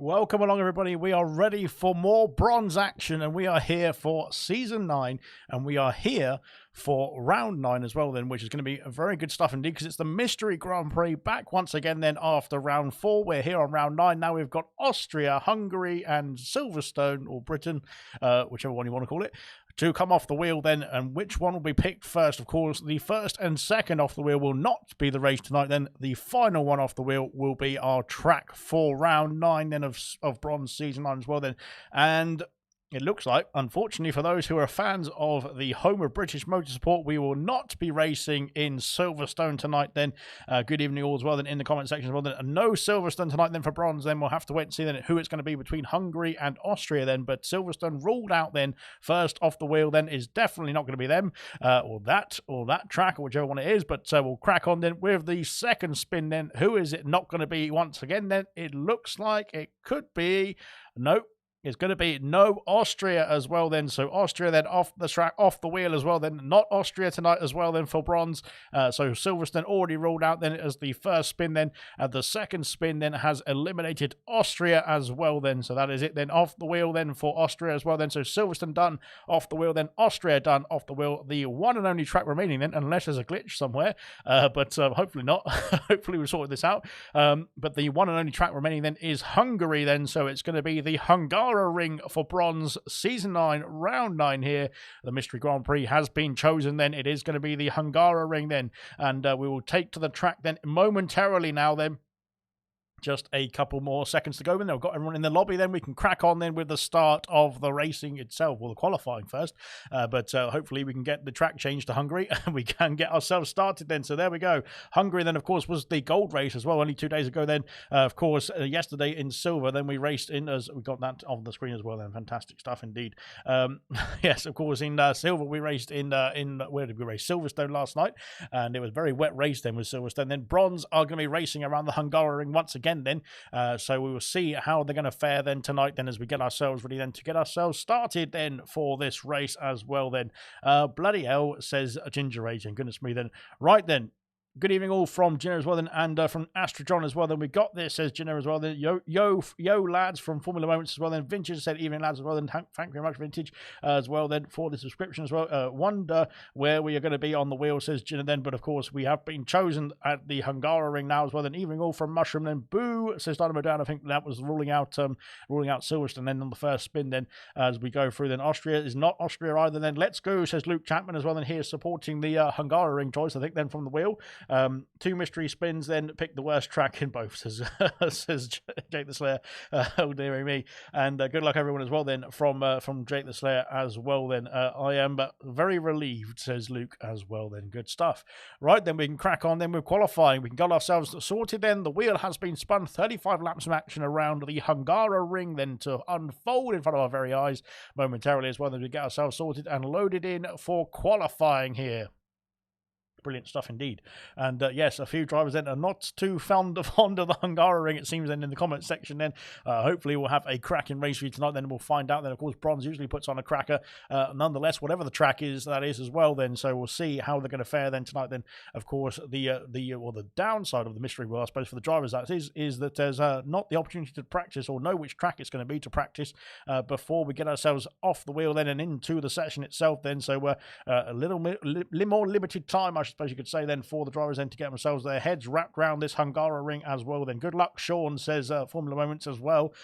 Welcome along, everybody. We are ready for more bronze action, and we are here for Season 9, and we are here for Round 9 as well, then, which is going to be very good stuff indeed, because it's the Mystery Grand Prix back once again then after Round 4. We're here on Round 9. Now we've got Austria, Hungary, and Silverstone, or Britain, whichever one you want to call it, to come off the wheel then, and which one will be picked first? Of course, the first and second off the wheel will not be the race tonight. Then the final one off the wheel will be our track for round 9 then of Bronze Season 9 as well then. And it looks like, unfortunately for those who are fans of the home of British Motorsport, we will not be racing in Silverstone tonight then. Good evening all as well then in the comment section as well then. No Silverstone tonight then for bronze then. We'll have to wait and see then who it's going to be between Hungary and Austria then. But Silverstone ruled out then. First off the wheel then is definitely not going to be them or that track or whichever one it is. But we'll crack on then with the second spin then. Who is it not going to be once again then? It looks like it could be... Nope. It's going to be no Austria as well then. So Austria then off the track, off the wheel as well then. Not Austria tonight as well then for bronze. So Silverstone already ruled out then as the first spin then. The second spin then has eliminated Austria as well then. So that is it then. Off the wheel then for Austria as well then. So Silverstone done off the wheel then. Austria done off the wheel. The one and only track remaining then, unless there's a glitch somewhere. But hopefully not. Hopefully we've sorted this out. But the one and only track remaining then is Hungary then. So it's going to be the Hungaroring for bronze season 9 round 9 here. The mystery Grand Prix has been chosen then. It is going to be the Hungaroring then, and we will take to the track then momentarily now then. Just a couple more seconds to go, and we've got everyone in the lobby. Then we can crack on then with the start of the racing itself, or the qualifying first. But hopefully we can get the track changed to Hungary, and we can get ourselves started then. So there we go. Hungary then, of course, was the gold race as well, only 2 days ago then. Of course, yesterday in silver, then we raced in, as we got that on the screen as well then. Fantastic stuff indeed. Yes, of course, in silver we raced in where did we race? Silverstone last night, and it was a very wet race then with Silverstone. Then bronze are going to be racing around the Hungaroring once again then, so we will see how they're going to fare then tonight then as we get ourselves ready then to get ourselves started then for this race as well then. Bloody hell, says Ginger Agent, goodness me then. Right then, good evening all from Ginner as well then, and from Astrojon as well then. We got this, says Ginner as well then. Yo lads from Formula Moments as well then. Vintage said evening lads as well then. Thank you very much Vintage as well then for the subscription as well. Wonder where we are going to be on the wheel, says Ginner then, but of course we have been chosen at the Hungaroring now as well then. Evening all from Mushroom then. Boo, says Dynamo Down. I think that was ruling out Silverstone then on the first spin then as we go through then. Austria is not Austria either then. Let's go, says Luke Chapman as well then, here supporting the Hungaroring choice I think then from the wheel. 2 mystery spins then, pick the worst track in both, says Jake the Slayer. Oh dearie me. And good luck everyone as well then from Jake the Slayer as well then. I am very relieved, says Luke as well then. Good stuff. Right then, we can crack on then with qualifying. We can get ourselves sorted then. The wheel has been spun, 35 laps of action around the Hungaroring then to unfold in front of our very eyes momentarily as well as we get ourselves sorted and loaded in for qualifying here. Brilliant stuff indeed. And yes, a few drivers then are not too fond of the Hungaroring, it seems, then in the comment section then. Hopefully we'll have a cracking race for you tonight, then we'll find out. Then of course bronze usually puts on a cracker nonetheless, whatever the track is, that is as well then. So we'll see how they're going to fare then tonight then. Of course the downside of the mystery wheel, I suppose, for the drivers that is that there's not the opportunity to practice or know which track it's going to be to practice before we get ourselves off the wheel then and into the session itself then. So a little more limited time, I suppose you could say then, for the drivers then to get themselves their heads wrapped around this Hungaroring as well then. Good luck, Sean, says Formula Moments as well.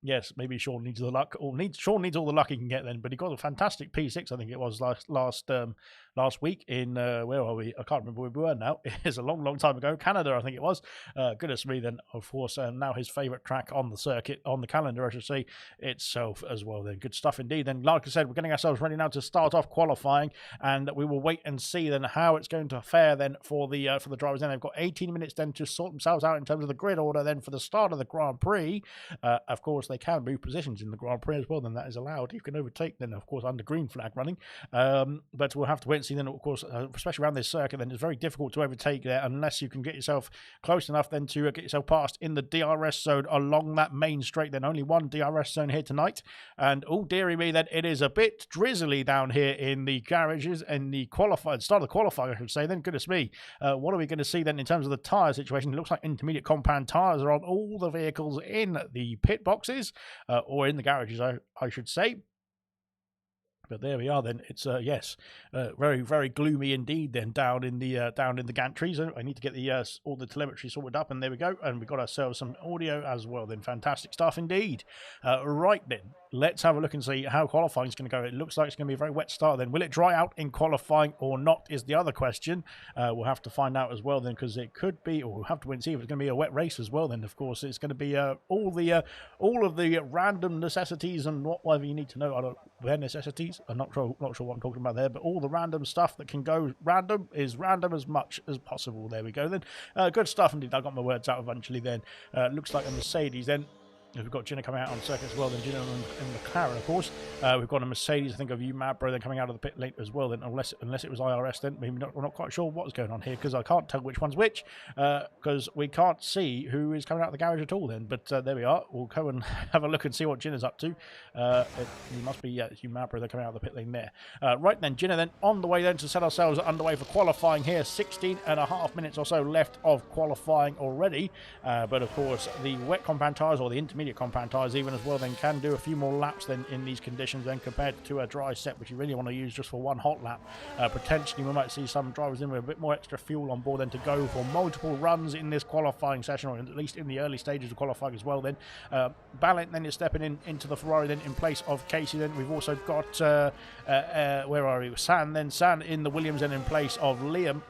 Yes, maybe Sean needs the luck, or Sean needs all the luck he can get then, but he got a fantastic P6, I think it was last week in where are we? I can't remember where we were now. It's a long time ago. Canada, I think it was. Goodness me then, of course, now his favourite track on the circuit, on the calendar I should say, itself as well then. Good stuff indeed. Then like I said, we're getting ourselves ready now to start off qualifying, and we will wait and see then how it's going to fare then for the drivers. Then they've got 18 minutes then to sort themselves out in terms of the grid order then for the start of the Grand Prix. Of course they can move positions in the Grand Prix as well, then that is allowed. You can overtake then, of course, under green flag running, but we'll have to wait and see then, of course, especially around this circuit then. It's very difficult to overtake there unless you can get yourself close enough then to get yourself past in the DRS zone along that main straight. Then only one DRS zone here tonight, and oh dearie me, then it is a bit drizzly down here in the garages and the start of the qualifying I should say then. Goodness me, what are we going to see then in terms of the tyre situation? It looks like intermediate compound tyres are on all the vehicles in the pit boxes, or in the garages I should say. But there we are. Then it's yes, very very gloomy indeed. Then down in the gantries, I need to get the all the telemetry sorted up, and there we go. And we've got ourselves some audio as well. Then fantastic stuff indeed. Right then, let's have a look and see how qualifying is going to go. It looks like it's going to be a very wet start. Then will it dry out in qualifying or not? Is the other question. We'll have to find out as well then, because it could be, or we'll have to wait and see if it's going to be a wet race as well. Then of course it's going to be all of the random necessities and whatever you need to know. I don't their necessities. I'm not sure what I'm talking about there, but all the random stuff that can go random is random as much as possible. There we go then. Good stuff indeed. I got my words out eventually then. Looks like a Mercedes then. We've got Gina coming out on circuit as well, then Gina and McLaren, of course. We've got a Mercedes, I think, of Mabro, then coming out of the pit late as well, then unless it was IRS, then we're not quite sure what's going on here, because I can't tell which one's which, because we can't see who is coming out of the garage at all then. But there we are. We'll go and have a look and see what Gina's up to. It must be, yeah, Mabro, they're coming out of the pit lane there. Right then, Gina then on the way then to set ourselves underway for qualifying here. 16.5 minutes or so left of qualifying already. But of course, the wet compound tyres, or the intermediate compound tyres even as well, then can do a few more laps then in these conditions then, compared to a dry set, which you really want to use just for one hot lap. Potentially we might see some drivers in with a bit more extra fuel on board then to go for multiple runs in this qualifying session, or at least in the early stages of qualifying as well then. Ballant then is stepping into the Ferrari then in place of Casey. Then we've also got where are we? San in the Williams then in place of Liam.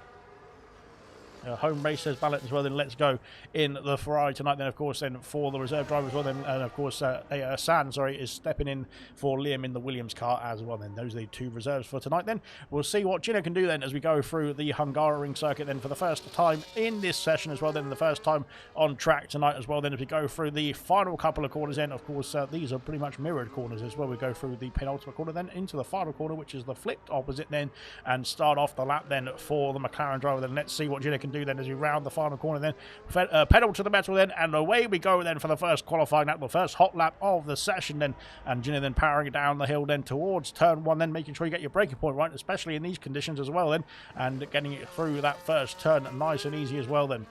Home race, says Ballant as well. Then let's go in the Ferrari tonight. Then of course, then for the reserve driver as well. Then and of course, San is stepping in for Liam in the Williams car as well. Then those are the two reserves for tonight. Then we'll see what Gino can do then as we go through the Hungaroring circuit. Then for the first time in this session as well. Then the first time on track tonight as well. Then as we go through the final couple of corners. Then of course, these are pretty much mirrored corners as well. We go through the penultimate corner, then into the final corner, which is the flipped opposite. Then and start off the lap then for the McLaren driver. Then let's see what Gino can do then as we round the final corner then. Pedal to the metal then, and away we go then for the first qualifying lap, the first hot lap of the session then, and Gina then powering it down the hill then towards turn one, then making sure you get your braking point right, especially in these conditions as well then, and getting it through that first turn nice and easy as well then.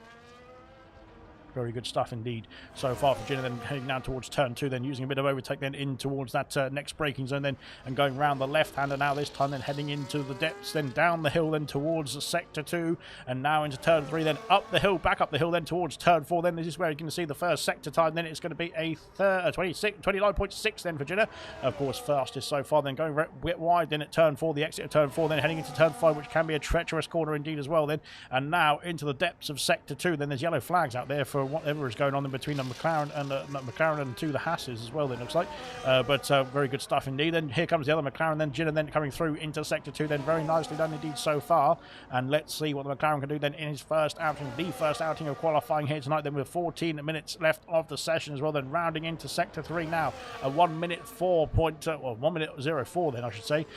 Very good stuff indeed so far for Gina. Then heading down towards turn two, then using a bit of overtake then in towards that next braking zone then, and going round the left hander now this time, then heading into the depths, then down the hill then towards sector 2, and now into turn 3, then up the hill, back up the hill then towards turn 4. Then this is where you can see the first sector time. Then it's going to be a 29.6 then for Gina, of course fastest so far. Then going a bit wide then at turn 4, the exit of turn 4, then heading into turn 5, which can be a treacherous corner indeed as well then, and now into the depths of sector 2. Then there's yellow flags out there for whatever is going on in between the McLaren and the Hasses as well, it looks like. But very good stuff indeed. Then here comes the other McLaren, then Gina then coming through into sector 2, then very nicely done indeed so far. And let's see what the McLaren can do then in his first outing, the first outing of qualifying here tonight, then with 14 minutes left of the session as well. Then rounding into sector 3 now, a 1 minute 1 minute 04 then I should say,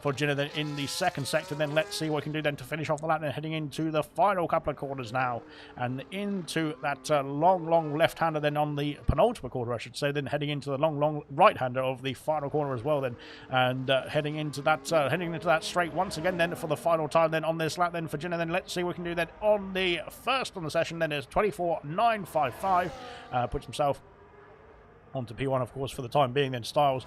for Gina then in the second sector. Then let's see what he can do then to finish off the lap, then heading into the final couple of corners now, and into that long left-hander then on the penultimate corner I should say, then heading into the long right-hander of the final corner as well then, and heading into that straight once again then for the final time then on this lap then for Gina. Then let's see what we can do then on the first on the session. Then is 24.955, puts himself onto P1 of course for the time being. Then Styles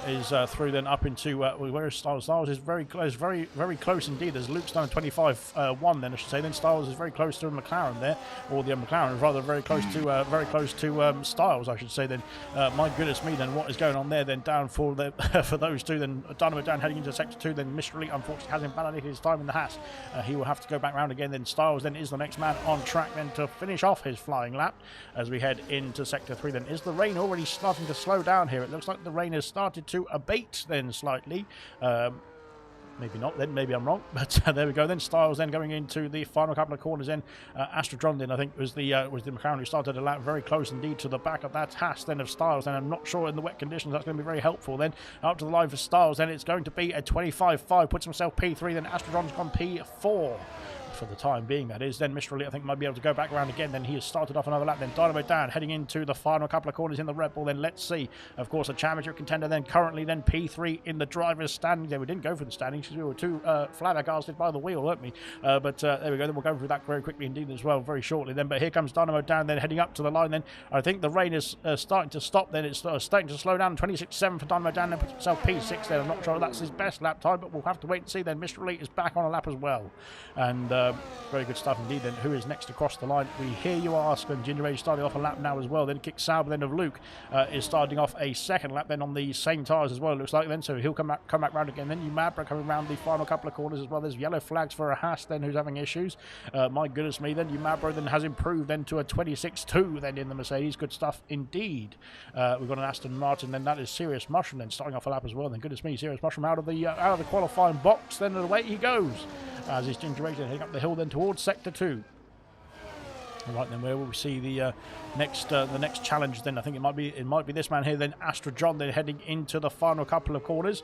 is through then up into where is Styles? Styles is very close, very close indeed. There's Luke's done a 25.1 then I should say. Then Styles is very close to McLaren there, or the McLaren is rather very close to Styles I should say. Then my goodness me, then what is going on there then down for the for those two. Then Dynamo down heading into sector 2. Then Mystery unfortunately hasn't validated his time in the Haas. He will have to go back round again. Then Styles then is the next man on track then to finish off his flying lap as we head into sector 3. Then is the rain already starting to slow down here? It looks like the rain has started to abate then slightly. Maybe not then, maybe I'm wrong, but there we go. Then Styles then going into the final couple of corners then. Astrodron then I think was the McLaren who started a lap very close indeed to the back of that Haas then of Styles. And I'm not sure in the wet conditions that's going to be very helpful then. Up to the line for Styles then, it's going to be a 25.5, puts himself P3. Then Astrodron's gone P4. for the time being, that is. Then Mr. Elite, I think, might be able to go back around again. Then he has started off another lap. Then Dynamo Dan heading into the final couple of corners in the Red Bull. Then let's see, of course, a championship contender. Then currently then P3 in the driver's standings. Then we didn't go for the standings because we were too flabbergasted by the wheel, weren't we? But there we go. Then we'll go through that very quickly indeed as well, very shortly. Then, but here comes Dynamo Dan. Then heading up to the line. Then I think the rain is starting to stop. Then it's starting to slow down. 26.7 for Dynamo Dan. Then puts himself P6. Then I'm not sure if that's his best lap time, but we'll have to wait and see. Then Mr. Elite is back on a lap as well, and very good stuff indeed. Then who is next across the line? We hear you ask, and Ginger Rage starting off a lap now as well. Then Kick Sauber then of Luke is starting off a second lap then on the same tyres as well, it looks like then, so he'll come back round again. Then Umabra coming round the final couple of corners as well. There's yellow flags for a Haas then who's having issues. My goodness me, then Umabra then has improved then to a 26.2 then in the Mercedes. Good stuff indeed. We've got an Aston Martin then, that is Serious Mushroom then starting off a lap as well. Then goodness me, Serious Mushroom out of the qualifying box then, and away he goes as his Ginger Rage heading up the hill then towards sector 2. Right then, where will we see the next challenge? Then I think it might be this man here. Then Astra John then heading into the final couple of corners.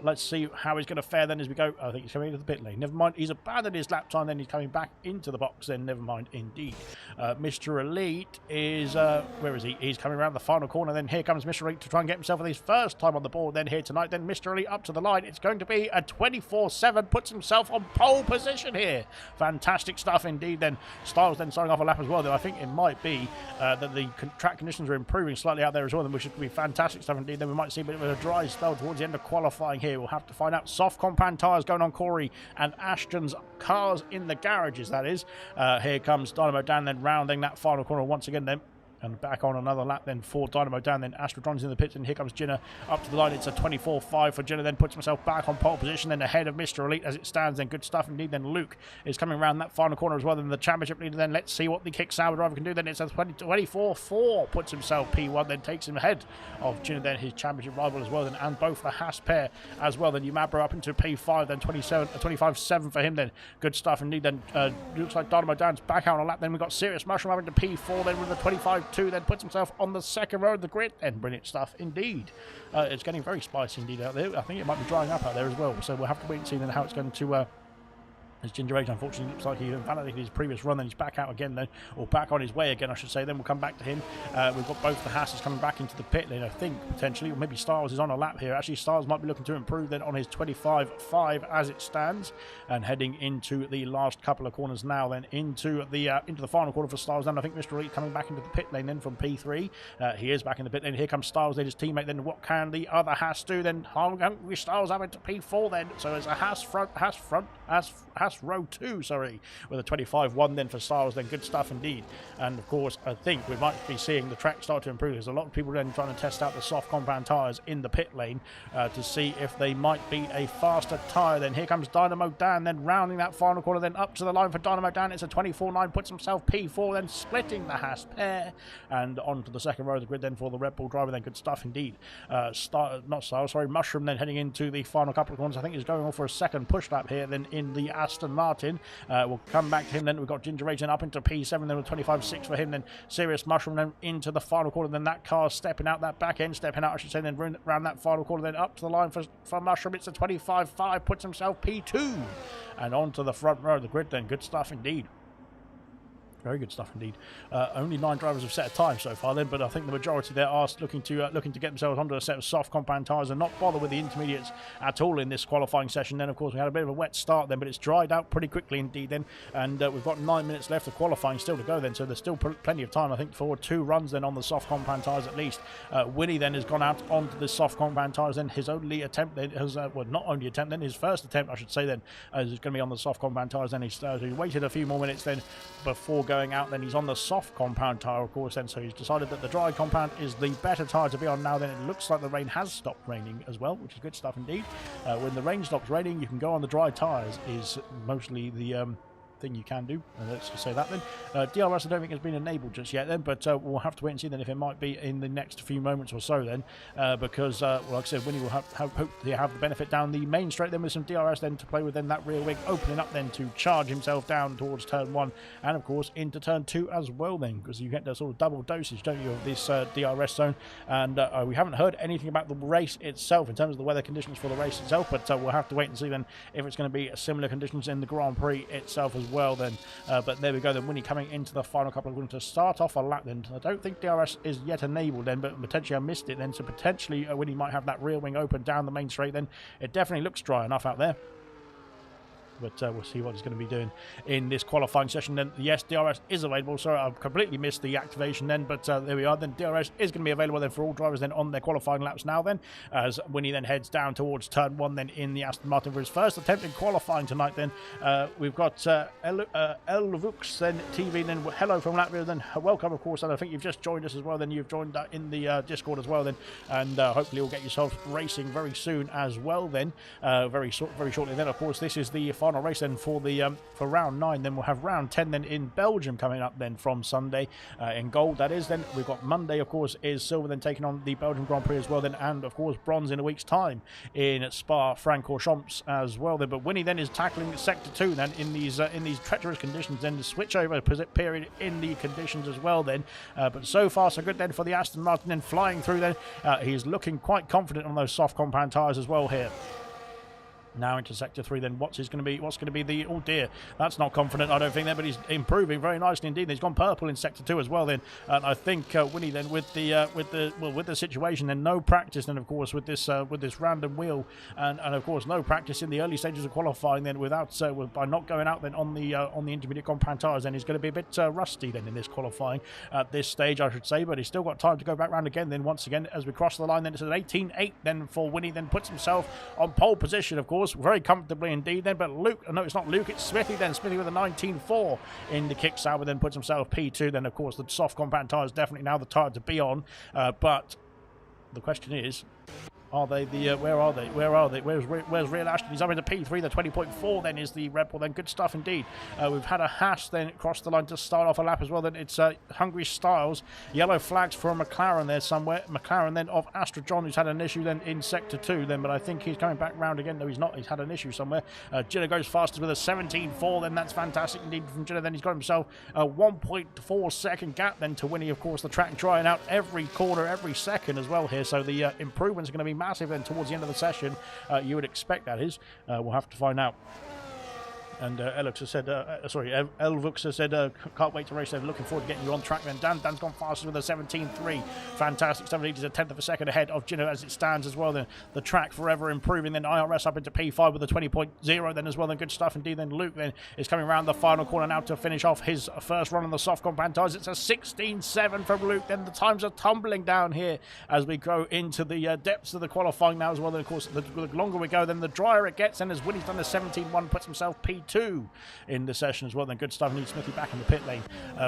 Let's see how he's going to fare then as we go. I think he's coming into the pit lane. Never mind, he's abandoned his lap time. Then he's coming back into the box. Then never mind indeed. Mr. Elite is where is he? He's coming around the final corner. Then here comes Mr. Elite to try and get himself his first time on the board. Then here tonight. Then Mr. Elite up to the line. It's going to be a 24.7. Puts himself on pole position here. Fantastic stuff indeed. Then Styles then starting off a lap as well. Though I think it might be that the track conditions are improving slightly out there as well, then which should be fantastic stuff indeed. Then we might see a bit of a dry spell towards the end of qualifying here. We'll have to find out. Soft compound tyres going on Corey and Ashton's cars in the garages, that is. Here comes Dynamo Dan then rounding that final corner once again then. And back on another lap then for Dynamo Dan. Then Astrodron's in the pits, and here comes Jinner up to the line. It's a 24.5 for Jinner, then puts himself back on pole position, then ahead of Mr. Elite as it stands. Then good stuff indeed. Then Luke is coming around that final corner as well. Then the championship leader. Then let's see what the Kick Sauber driver can do. Then it's a 24.4, puts himself P1, then takes him ahead of Jinner, then his championship rival as well. Then and both the Haas pair as well. Then Umabra up into P5, then 25.7 for him. Then good stuff indeed. Then looks like Dynamo Dan's back out on a lap. Then we've got Serious Mushroom up into P4, then with a 25.2, then puts himself on the second row of the grid. Then brilliant stuff indeed. It's getting very spicy indeed out there. I think it might be drying up out there as well, so we'll have to wait and see then how it's going to as Ginger Rage unfortunately looks like he invalidated his previous run, then he's back out again then, or back on his way again I should say. Then we'll come back to him. We've got both the Hasses coming back into the pit lane I think potentially, or maybe Styles is on a lap here. Actually Styles might be looking to improve then on his 25.5 as it stands, and heading into the last couple of corners now then into the final corner for Styles. Then I think Mr. Elite coming back into the pit lane then from P3. He is back in the pit lane. Here comes Styles then, his teammate. Then what can the other Hass do then? Hungry Styles up into P4 then, so it's a Hass row 2, sorry, with a 25.1 then for Styles. Then good stuff indeed. And of course I think we might be seeing the track start to improve. There's a lot of people then trying to test out the soft compound tyres in the pit lane to see if they might be a faster tyre. Then here comes Dynamo Dan then rounding that final corner, then up to the line for Dynamo Dan. It's a 24.9, puts himself P4, then splitting the Haas pair and onto the second row of the grid then for the Red Bull driver. Then good stuff indeed. Mushroom then heading into the final couple of corners. I think he's going on for a second push lap here then in the Aston Martin. We'll come back to him then. We've got Ginger Rage then up into P7, then with 25.6 for him. Then Serious Mushroom then into the final corner. Then that car stepping out, that back end stepping out I should say, then round that final corner, then up to the line for Mushroom. It's a 25.5, puts himself P2 and onto the front row of the grid then. Good stuff indeed. Very good stuff indeed. Only 9 drivers have set a time so far then, but I think the majority there are looking to get themselves onto a set of soft compound tyres and not bother with the intermediates at all in this qualifying session. Then of course we had a bit of a wet start then, but it's dried out pretty quickly indeed then, and we've got 9 minutes left of qualifying still to go then, so there's still plenty of time I think for 2 runs then on the soft compound tyres at least. Winnie then has gone out onto the soft compound tyres then. His only attempt then has not only attempt then, his first attempt I should say then is going to be on the soft compound tyres. Then he waited a few more minutes then before going out. Then he's on the soft compound tyre of course then, so he's decided that the dry compound is the better tyre to be on now. Then it looks like the rain has stopped raining as well, which is good stuff indeed. When the rain stops raining you can go on the dry tyres is mostly the thing you can do, let's just say that then. DRS I don't think has been enabled just yet then, but we'll have to wait and see then if it might be in the next few moments or so then, because well, like I said, Winnie will hope to have the benefit down the main straight then with some DRS then to play with, then that rear wing opening up then to charge himself down towards turn 1 and of course into turn 2 as well then, because you get the sort of double dosage don't you of this DRS zone. And we haven't heard anything about the race itself in terms of the weather conditions for the race itself, but we'll have to wait and see then if it's going to be similar conditions in the Grand Prix itself as well then. But there we go then, Winnie coming into the final couple of corners to start off a lap then. I don't think DRS is yet enabled then, but potentially I missed it then, so potentially Winnie might have that rear wing open down the main straight then. It definitely looks dry enough out there. But we'll see what he's going to be doing in this qualifying session then. Yes, DRS is available. Sorry, I've completely missed the activation then, but there we are. Then DRS is going to be available then for all drivers then on their qualifying laps now then, as Winnie then heads down towards turn 1 then in the Aston Martin for his first attempt in qualifying tonight then. We've got Elvux then TV then. Hello from Latvia then. Welcome, of course, and I think you've just joined us as well then. You've joined in the Discord as well then, and hopefully you'll get yourself racing very soon as well then. Very shortly then. Of course, this is the final race then for the for round 9. Then we'll have round 10 then in Belgium coming up then from Sunday in gold, that is. Then we've got Monday, of course, is silver then taking on the Belgian Grand Prix as well then, and of course bronze in a week's time in Spa-Francorchamps as well then. But Winnie then is tackling sector 2 then in these treacherous conditions then, to switch over period in the conditions as well then. But so far so good then for the Aston Martin, then flying through then. He's looking quite confident on those soft compound tyres as well here. Now into sector 3 then, what's going to be the, oh dear, that's not confident I don't think there, but he's improving very nicely indeed. He's gone purple in sector 2 as well then, and I think Winnie then with the situation then, no practice then of course with this random wheel, and of course no practice in the early stages of qualifying then, without by not going out then on the intermediate compound tyres, then he's going to be a bit rusty then in this qualifying at this stage, I should say. But he's still got time to go back round again then once again as we cross the line then. It's an 18.8 then for Winnie, then puts himself on pole position of course very comfortably indeed then. But Luke, no, it's not Luke, it's Smithy then. Smithy with a 19.4 in the kick salver then puts himself P2 then. Of course the soft compound tyre is definitely now the tyre to be on, but the question is, are they the where are they? Where's Real Ashton? He's up into P3. The 20.4 then is the Red Bull then. Good stuff indeed. We've had a Haas then cross the line to start off a lap as well. Then it's Hungry Styles. Yellow flags for McLaren there somewhere. McLaren then of Astra John, who's had an issue then in sector 2 then, but I think he's coming back round again. No, he's not. He's had an issue somewhere. Gino goes fastest with a 17.4 then. That's fantastic indeed from Gino. Then he's got himself a 1.4 second gap then to Winnie. Of course the track drying out every corner, every second as well here. So the improvements are going to be massive then towards the end of the session. You would expect, that is. We'll have to find out. And Elvux has said, Elvux has said, can't wait to race there. Looking forward to getting you on track then. Dan's gone fastest with a 17.3. Fantastic. 17 is a tenth of a second ahead of Gino as it stands as well. Then the track forever improving. Then IRS up into P5 with a 20.0 then as well. Then good stuff indeed. Then Luke then is coming around the final corner now to finish off his first run on the soft compound tyres. It's a 16.7 from Luke. Then the times are tumbling down here as we go into the depths of the qualifying now as well. Then of course the longer we go, then the drier it gets. And as Winnie's done the 17.1, puts himself P2 in the session as well. Then good stuff. Need Smithy back in the pit lane.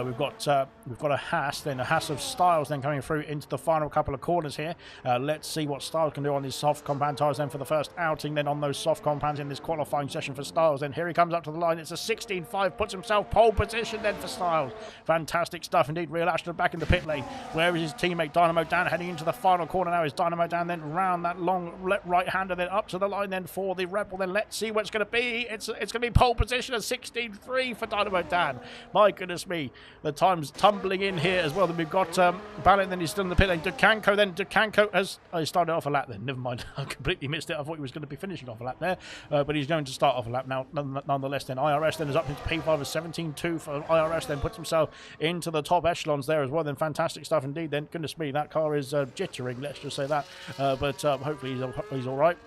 We've got a Haas, then a Haas of Styles then coming through into the final couple of corners here. Let's see what Styles can do on these soft compound tyres then for the first outing then on those soft compounds in this qualifying session for Styles. Then here he comes up to the line. It's a 16.5, puts himself pole position then for Styles. Fantastic stuff indeed. Real Ashton back in the pit lane. Where is his teammate Dynamo Dan heading into the final corner now? Is Dynamo Dan then round that long right hander then up to the line then for the Rebel. Then let's see what it's going to be. It's going to be pole position. A 16.3 for Dynamo Dan. My goodness me. The time's tumbling in here as well. Then we've got Ballot, then he's still in the pit lane. Ducanco has started off a lap then. Never mind. I completely missed it. I thought he was going to be finishing off a lap there. But he's going to start off a lap now nonetheless. Then IRS then is up into P5 of 17.2 for IRS. Then puts himself into the top echelons there as well. Then fantastic stuff indeed. Then goodness me, that car is jittering. Let's just say that. But hopefully he's all right.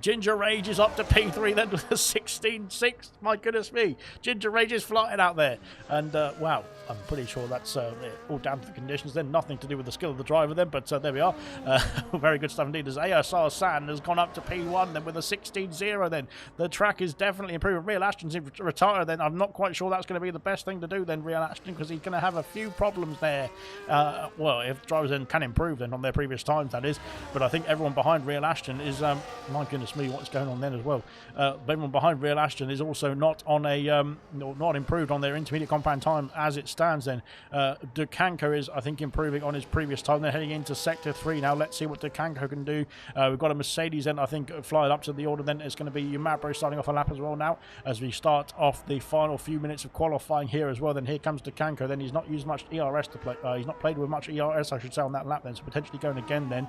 Ginger Rage is up to P3 then with a 16.6. My goodness me. Ginger Rage is flying out there. And wow, I'm pretty sure that's all down to the conditions then. Nothing to do with the skill of the driver then, but there we are. Very good stuff indeed. As ASR San has gone up to P1 then with a 16.0 then. The track is definitely improving. Real Ashton's retire then. I'm not quite sure that's going to be the best thing to do then, Real Ashton, because he's going to have a few problems there. Well, if drivers then can improve then on their previous times, that is. But I think everyone behind Real Ashton is, my goodness me, what's going on then as well. Everyone behind Real Ashton is also not on a not improved on their intermediate compound time as it stands then. Ducanco is, I think, improving on his previous time. They're heading into sector 3 now. Let's see what Ducanco can do. We've got a Mercedes then, I think, flying up to the order then. It's going to be Umabro starting off a lap as well now as we start off the final few minutes of qualifying here as well. Then here comes Ducanco. Then he's not used much ERS to play. He's not played with much ERS, I should say, on that lap then, so potentially going again then.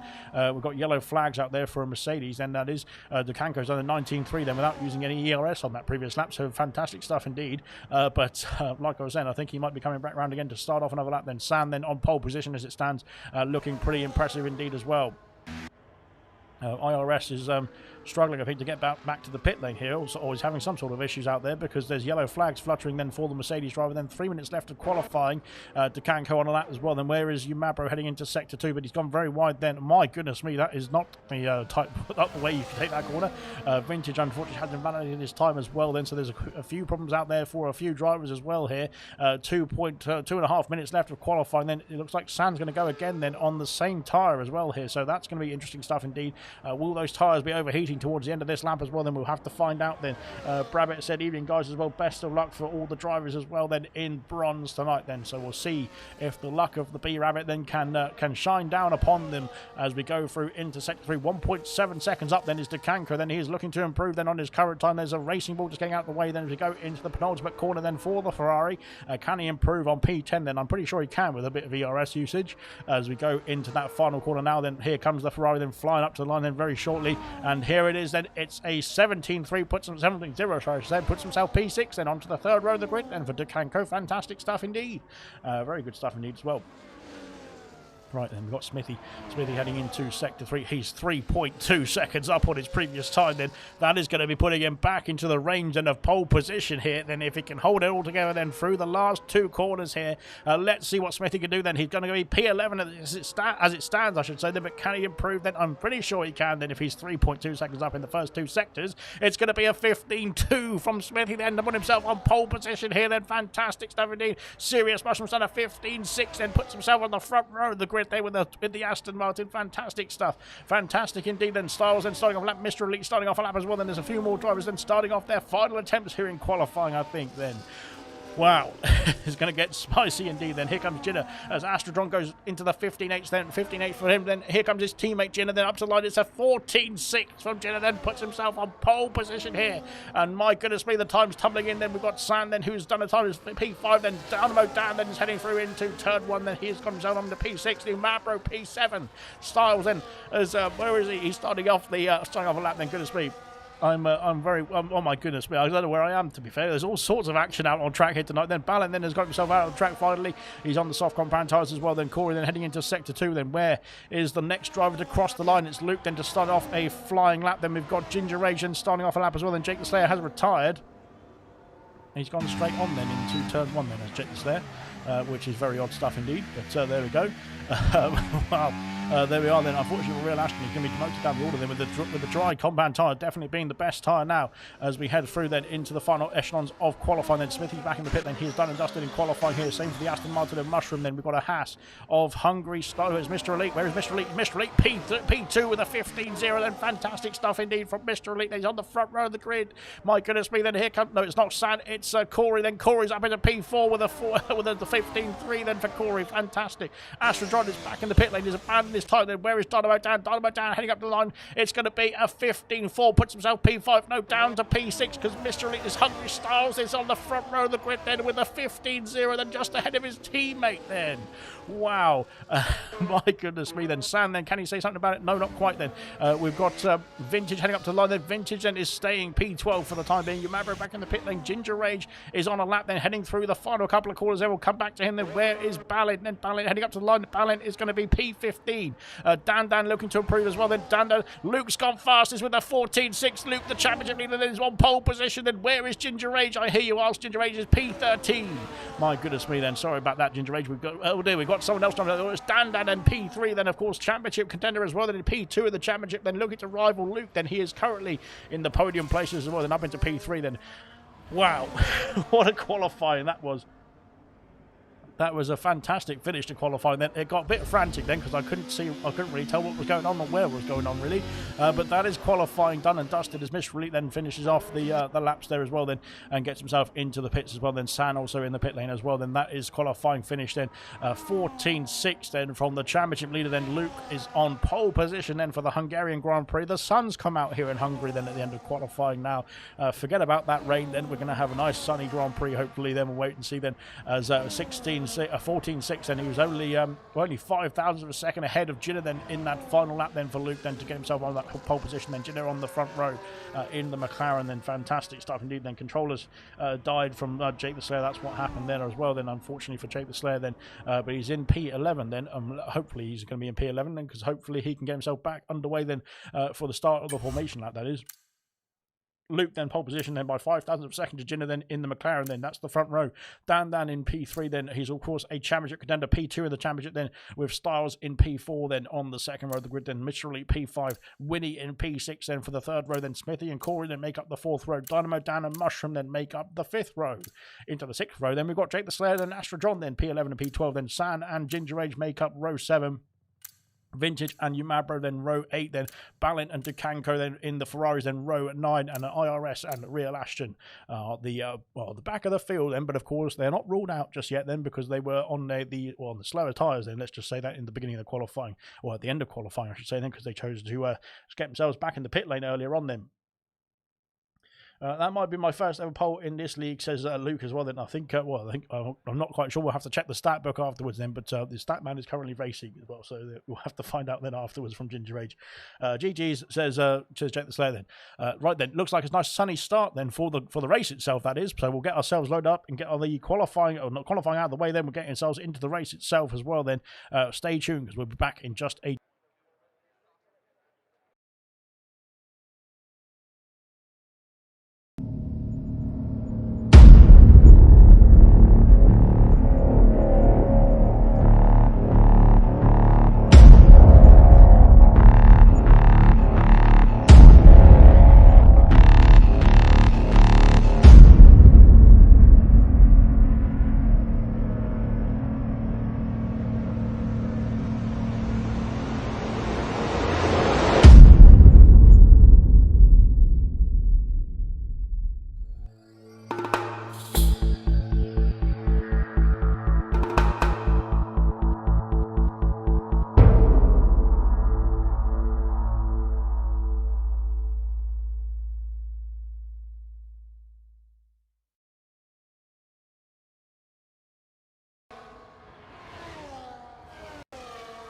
We've got yellow flags out there for a Mercedes then, that is. Dukanko's done a 19.3 then without using any ERS on that previous lap, so fantastic stuff indeed. But like I was saying, I think he might be coming back round again to start off another lap. Then Sam then on pole position as it stands, looking pretty impressive indeed as well. IRS is struggling, I think, to get back to the pit lane here. Also, always having some sort of issues out there because there's yellow flags fluttering then for the Mercedes driver. Then 3 minutes left of qualifying. Dukanko on a lap as well. Then where is Umabro heading into sector 2? But he's gone very wide then. My goodness me, that is not the type up the way you can take that corner. Vintage, unfortunately, has invalidated his time as well then. So there's a few problems out there for a few drivers as well here. 2.5 minutes left of qualifying. Then it looks like Sam's going to go again then on the same tyre as well here. So that's going to be interesting stuff indeed. Will those tyres be overheating towards the end of this lap as well? Then we'll have to find out then. Brabbit said, evening guys as well, best of luck for all the drivers as well then in bronze tonight then. So we'll see if the luck of the B-Rabbit then can shine down upon them as we go through into sector 3. 1.7 seconds up then is Dukanko. Then he's looking to improve then on his current time. There's a racing ball just getting out of the way then as we go into the penultimate corner then for the Ferrari. Can he improve on P10 then? I'm pretty sure he can with a bit of ERS usage as we go into that final corner now. Then here comes the Ferrari then flying up to the line then very shortly, and here it is then. It's a 17.3, puts him 17.0, sorry, so puts himself P6 then onto the third row of the grid then for Dukanko. Fantastic stuff indeed. Very good stuff indeed as well. Right then, we've got Smithy heading into sector 3. He's 3.2 seconds up on his previous time then. That is going to be putting him back into the range and of pole position here. Then if he can hold it all together then through the last 2 corners here. Let's see what Smithy can do then. He's going to be P11 as it stands, I should say. Then, but can he improve then? I'm pretty sure he can then if he's 3.2 seconds up in the first 2 sectors. It's going to be a 15.2 from Smithy then to put himself on pole position here then. Fantastic stuff indeed. Serious Mushroom's done a 15.6 then puts himself on the front row of the grid there with the Aston Martin. Fantastic stuff. Fantastic indeed then. Styles then starting off a lap. Mr. Elite starting off a lap as well. Then there's a few more drivers then starting off their final attempts here in qualifying, I think then. Wow, it's going to get spicy indeed then. Here comes Jinner as Astrodron goes into the 15.8 then. 15.8 for him. Then here comes his teammate Jinner then up to the line. It's a 14.6 from Jinner then. Puts himself on pole position here. And my goodness me, the time's tumbling in. Then we've got Sam then who's done a time as P5. Then Dynamo Dan then is heading through into turn 1. Then he's got himself on the P6. New Mapro P7. Styles then as where is he? He's starting off a lap then. Goodness me. I'm very, oh my goodness me, I don't know where I am, to be fair. There's all sorts of action out on track here tonight. Then Ballin then has got himself out on track finally. He's on the soft compound tyres as well. Then Corey then heading into sector 2. Then where is the next driver to cross the line? It's Luke then to start off a flying lap. Then we've got Ginger Asian starting off a lap as well. Then Jake the Slayer has retired. He's gone straight on then into turn 1 then as Jake the Slayer, which is very odd stuff indeed. But there we go. Wow, there we are then. Unfortunately, Real Ashton is going to be demoted down the order then with the dry compound tyre definitely being the best tyre now as we head through then into the final echelons of qualifying. Then Smithy's back in the pit lane. He's done and dusted in qualifying here. Same for the Aston Martin and Mushroom. Then we've got a Haas of Hungary Star. Where's Mr. Elite? Where is Mr. Elite? Mr. Elite P2 with a 15.0. Then fantastic stuff indeed from Mr. Elite. He's on the front row of the grid. My goodness me. Then here comes, no, it's not San, it's Corey. Then Corey's up into P4 with the 15.3 then for Corey. Fantastic. Astrodron is back in the pit lane. He's abandoned his time. Then where is Dynamo Dan? Dynamo Dan heading up the line. It's going to be a 15.4. Puts himself P5. No, down to P6 because Mr. Elite is Hungry Styles is on the front row of the grid then with a 15.0 then just ahead of his teammate then. Wow. My goodness me then. Sam then, can he say something about it? No, not quite then. We've got Vintage heading up to the line then. Vintage then is staying P12 for the time being. Umabro back in the pit lane. Ginger Rage is on a lap then heading through the final couple of corners there. We'll come back to him then. Where is Ballin? Then Ballin heading up to the line. Ballin is going to be P15. Dan looking to improve as well. Then Dan, Luke's gone fastest with a 14.6. Luke, the championship leader, then is on pole position. Then where is Ginger Rage? I hear you ask. Ginger Rage is P13. My goodness me then. Sorry about that, Ginger Rage. We've got, oh dear, we've got someone else. It's Dan and P3. Then, of course, championship contender as well. Then in P2 of the championship. Then looking to rival Luke. Then he is currently in the podium places as well. Then up into P3. Then, wow, what a qualifying that was. That was a fantastic finish to qualify. Then it got a bit frantic then because I couldn't really tell what was going on or where was going on really. But that is qualifying done and dusted as Mr. Elite then finishes off the laps there as well then and gets himself into the pits as well. Then San also in the pit lane as well. Then that is qualifying finish then. 14.6 then from the championship leader. Then Luke is on pole position then for the Hungarian Grand Prix. The sun's come out here in Hungary then at the end of qualifying now. Forget about that rain then. We're going to have a nice sunny Grand Prix hopefully. Then we'll wait and see then as 16 14.6, and he was only 5,000 of a second ahead of Jinner then in that final lap then for Luke then to get himself on that pole position. Then Jinner on the front row in the McLaren. Then fantastic stuff indeed. Then controllers died from Jake the Slayer. That's what happened there as well. Then unfortunately for Jake the Slayer then, but he's in P11 then. Hopefully he's going to be in P11 then, because hopefully he can get himself back underway then for the start of the formation lap, that is. Luke then pole position then by 5,000 of a second to Jinner then in the McLaren. Then that's the front row. Dan in P3 then. He's of course a championship contender. P2 in the championship then, with Styles in P4 then on the second row of the grid. Then Mr. Elite P5, Winnie in P6 then for the third row. Then Smithy and Corey then make up the fourth row. Dynamo Dan and Mushroom then make up the fifth row. Into the sixth row then we've got Jake the Slayer then Astro John then P11 and P12. Then San and Ginger Age make up row 7. Vintage and Umabro then row 8, then Balint and Ducanco then in the Ferraris then row 9, and IRS and Real Ashton the back of the field then. But of course they're not ruled out just yet then, because they were on the slower tyres then, let's just say that, in the beginning of the qualifying, or at the end of qualifying I should say then, because they chose to get themselves back in the pit lane earlier on then. That might be my first ever poll in this league, says Luke as well. Then I think, I'm not quite sure. We'll have to check the stat book afterwards then. But the stat man is currently racing as well, so we'll have to find out then afterwards from Ginger Age. GG's says Jake the Slayer then. Right then, looks like it's a nice sunny start then for the race itself. That is, so we'll get ourselves loaded up and get the qualifying, or not qualifying, out of the way. Then we'll get ourselves into the race itself as well. Then stay tuned, because we'll be back in just a.